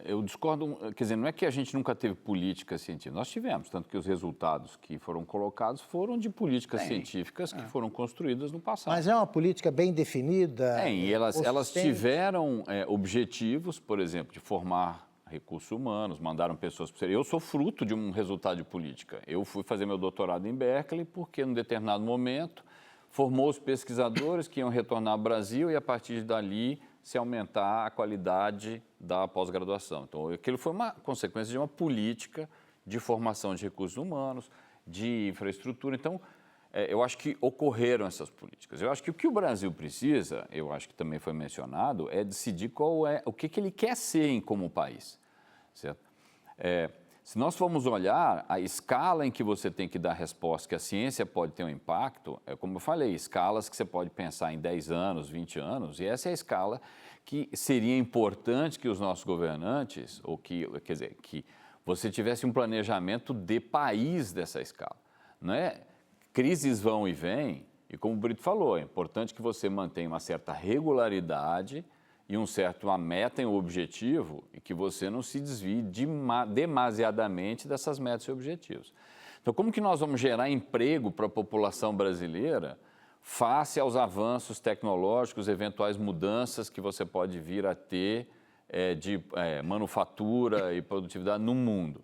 Eu discordo, quer dizer, não é que a gente nunca teve política científica, nós tivemos, tanto que os resultados que foram colocados foram de políticas científicas que foram construídas no passado. Mas é uma política bem definida? E elas consistente? tiveram objetivos, por exemplo, de formar recursos humanos, mandaram pessoas para o exterior. Eu sou fruto de um resultado de política. Eu fui fazer meu doutorado em Berkeley porque, num determinado momento, formou os pesquisadores que iam retornar ao Brasil e, a partir dali, se aumentar a qualidade da pós-graduação. Então, aquilo foi uma consequência de uma política de formação de recursos humanos, de infraestrutura. Então, eu acho que ocorreram essas políticas. Eu acho que o que o Brasil precisa, eu acho que também foi mencionado, é decidir o que ele quer ser como país, certo? Se nós formos olhar a escala em que você tem que dar resposta, que a ciência pode ter um impacto, como eu falei, escalas que você pode pensar em 10 anos, 20 anos, e essa é a escala que seria importante que os nossos governantes, quer dizer, que você tivesse um planejamento de país dessa escala. Não é? Crises vão e vêm, e como o Brito falou, é importante que você mantenha uma certa regularidade e uma meta e um objetivo, e que você não se desvie demasiadamente dessas metas e objetivos. Então, como que nós vamos gerar emprego para a população brasileira face aos avanços tecnológicos, eventuais mudanças que você pode vir a ter de manufatura e produtividade no mundo?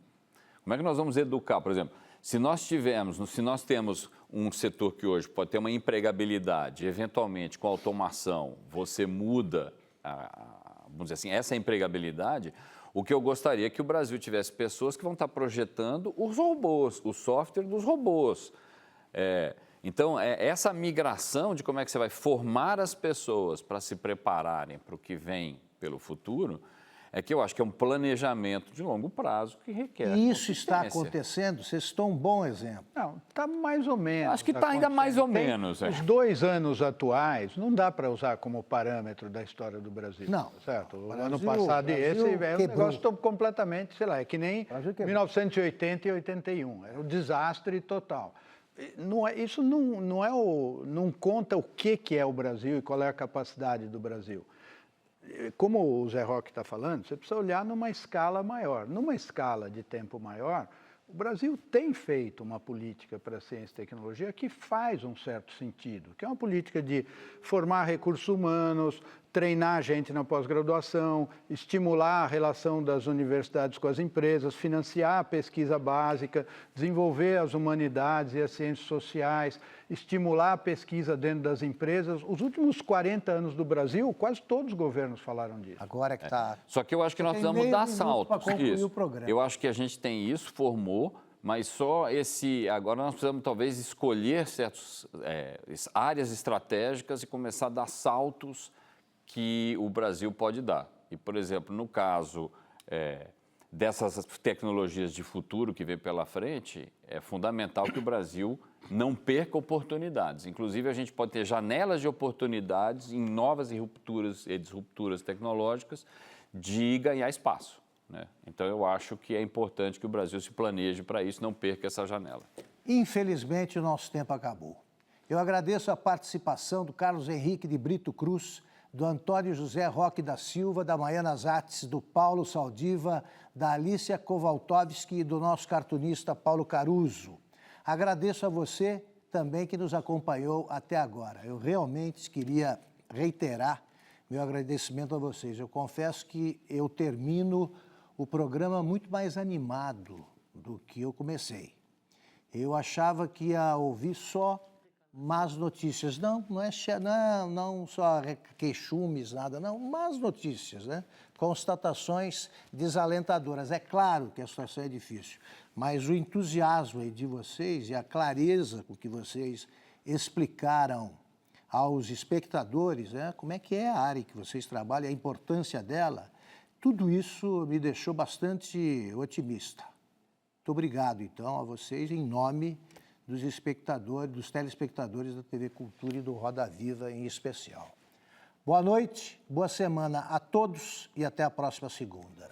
Como é que nós vamos educar? Por exemplo, se nós temos um setor que hoje pode ter uma empregabilidade, eventualmente com automação, você muda vamos dizer assim, essa empregabilidade, o que eu gostaria é que o Brasil tivesse pessoas que vão estar projetando os robôs, o software dos robôs. Então, essa migração de como é que você vai formar as pessoas para se prepararem para o que vem pelo futuro, é que eu acho que é um planejamento de longo prazo que requer. E isso está consistência. acontecendo? Vocês estão um bom exemplo. Não, está mais ou menos. Acho que está ainda mais ou Tem menos. Os 2 anos atuais não dá para usar como parâmetro da história do Brasil. Não. Certo? O Brasil- ano passado e Brasil esse é um quebrou. negócio completamente, sei lá, é que nem Brasil quebrou. 1980 e 81. Era um desastre total. Isso não conta o que é o Brasil e qual é a capacidade do Brasil. Como o Zé Roque está falando, você precisa olhar numa escala maior. Numa escala de tempo maior, o Brasil tem feito uma política para a ciência e tecnologia que faz um certo sentido, que é uma política de formar recursos humanos, treinar gente na pós-graduação, estimular a relação das universidades com as empresas, financiar a pesquisa básica, desenvolver as humanidades e as ciências sociais, estimular a pesquisa dentro das empresas. Os últimos 40 anos do Brasil, quase todos os governos falaram disso. Agora que está... Só que eu acho que nós Tem precisamos meio dar minuto saltos. pra concluir Isso. o programa. Eu acho que a gente tem isso, formou, mas só esse... Agora nós precisamos talvez escolher certas áreas estratégicas e começar a dar saltos que o Brasil pode dar. E, por exemplo, no caso dessas tecnologias de futuro que vem pela frente, é fundamental que o Brasil não perca oportunidades. Inclusive, a gente pode ter janelas de oportunidades em novas disrupturas tecnológicas de ganhar espaço, né? Então, eu acho que é importante que o Brasil se planeje para isso, não perca essa janela. Infelizmente, o nosso tempo acabou. Eu agradeço a participação do Carlos Henrique de Brito Cruz, do Antônio José Roque da Silva, da Maiana Zatz, do Paulo Saldiva, da Alicia Kowaltowski e do nosso cartunista Paulo Caruso. Agradeço a você também que nos acompanhou até agora. Eu realmente queria reiterar meu agradecimento a vocês. Eu confesso que eu termino o programa muito mais animado do que eu comecei. Eu achava que ia ouvir só más notícias. Não só queixumes, nada, não. Más notícias, né? Constatações desalentadoras. É claro que a situação é difícil, mas o entusiasmo aí de vocês e a clareza com que vocês explicaram aos espectadores, né, como é que é a área que vocês trabalham, a importância dela, tudo isso me deixou bastante otimista. Muito obrigado, então, a vocês, em nome dos espectadores, dos telespectadores da TV Cultura e do Roda Viva em especial. Boa noite, boa semana a todos e até a próxima segunda.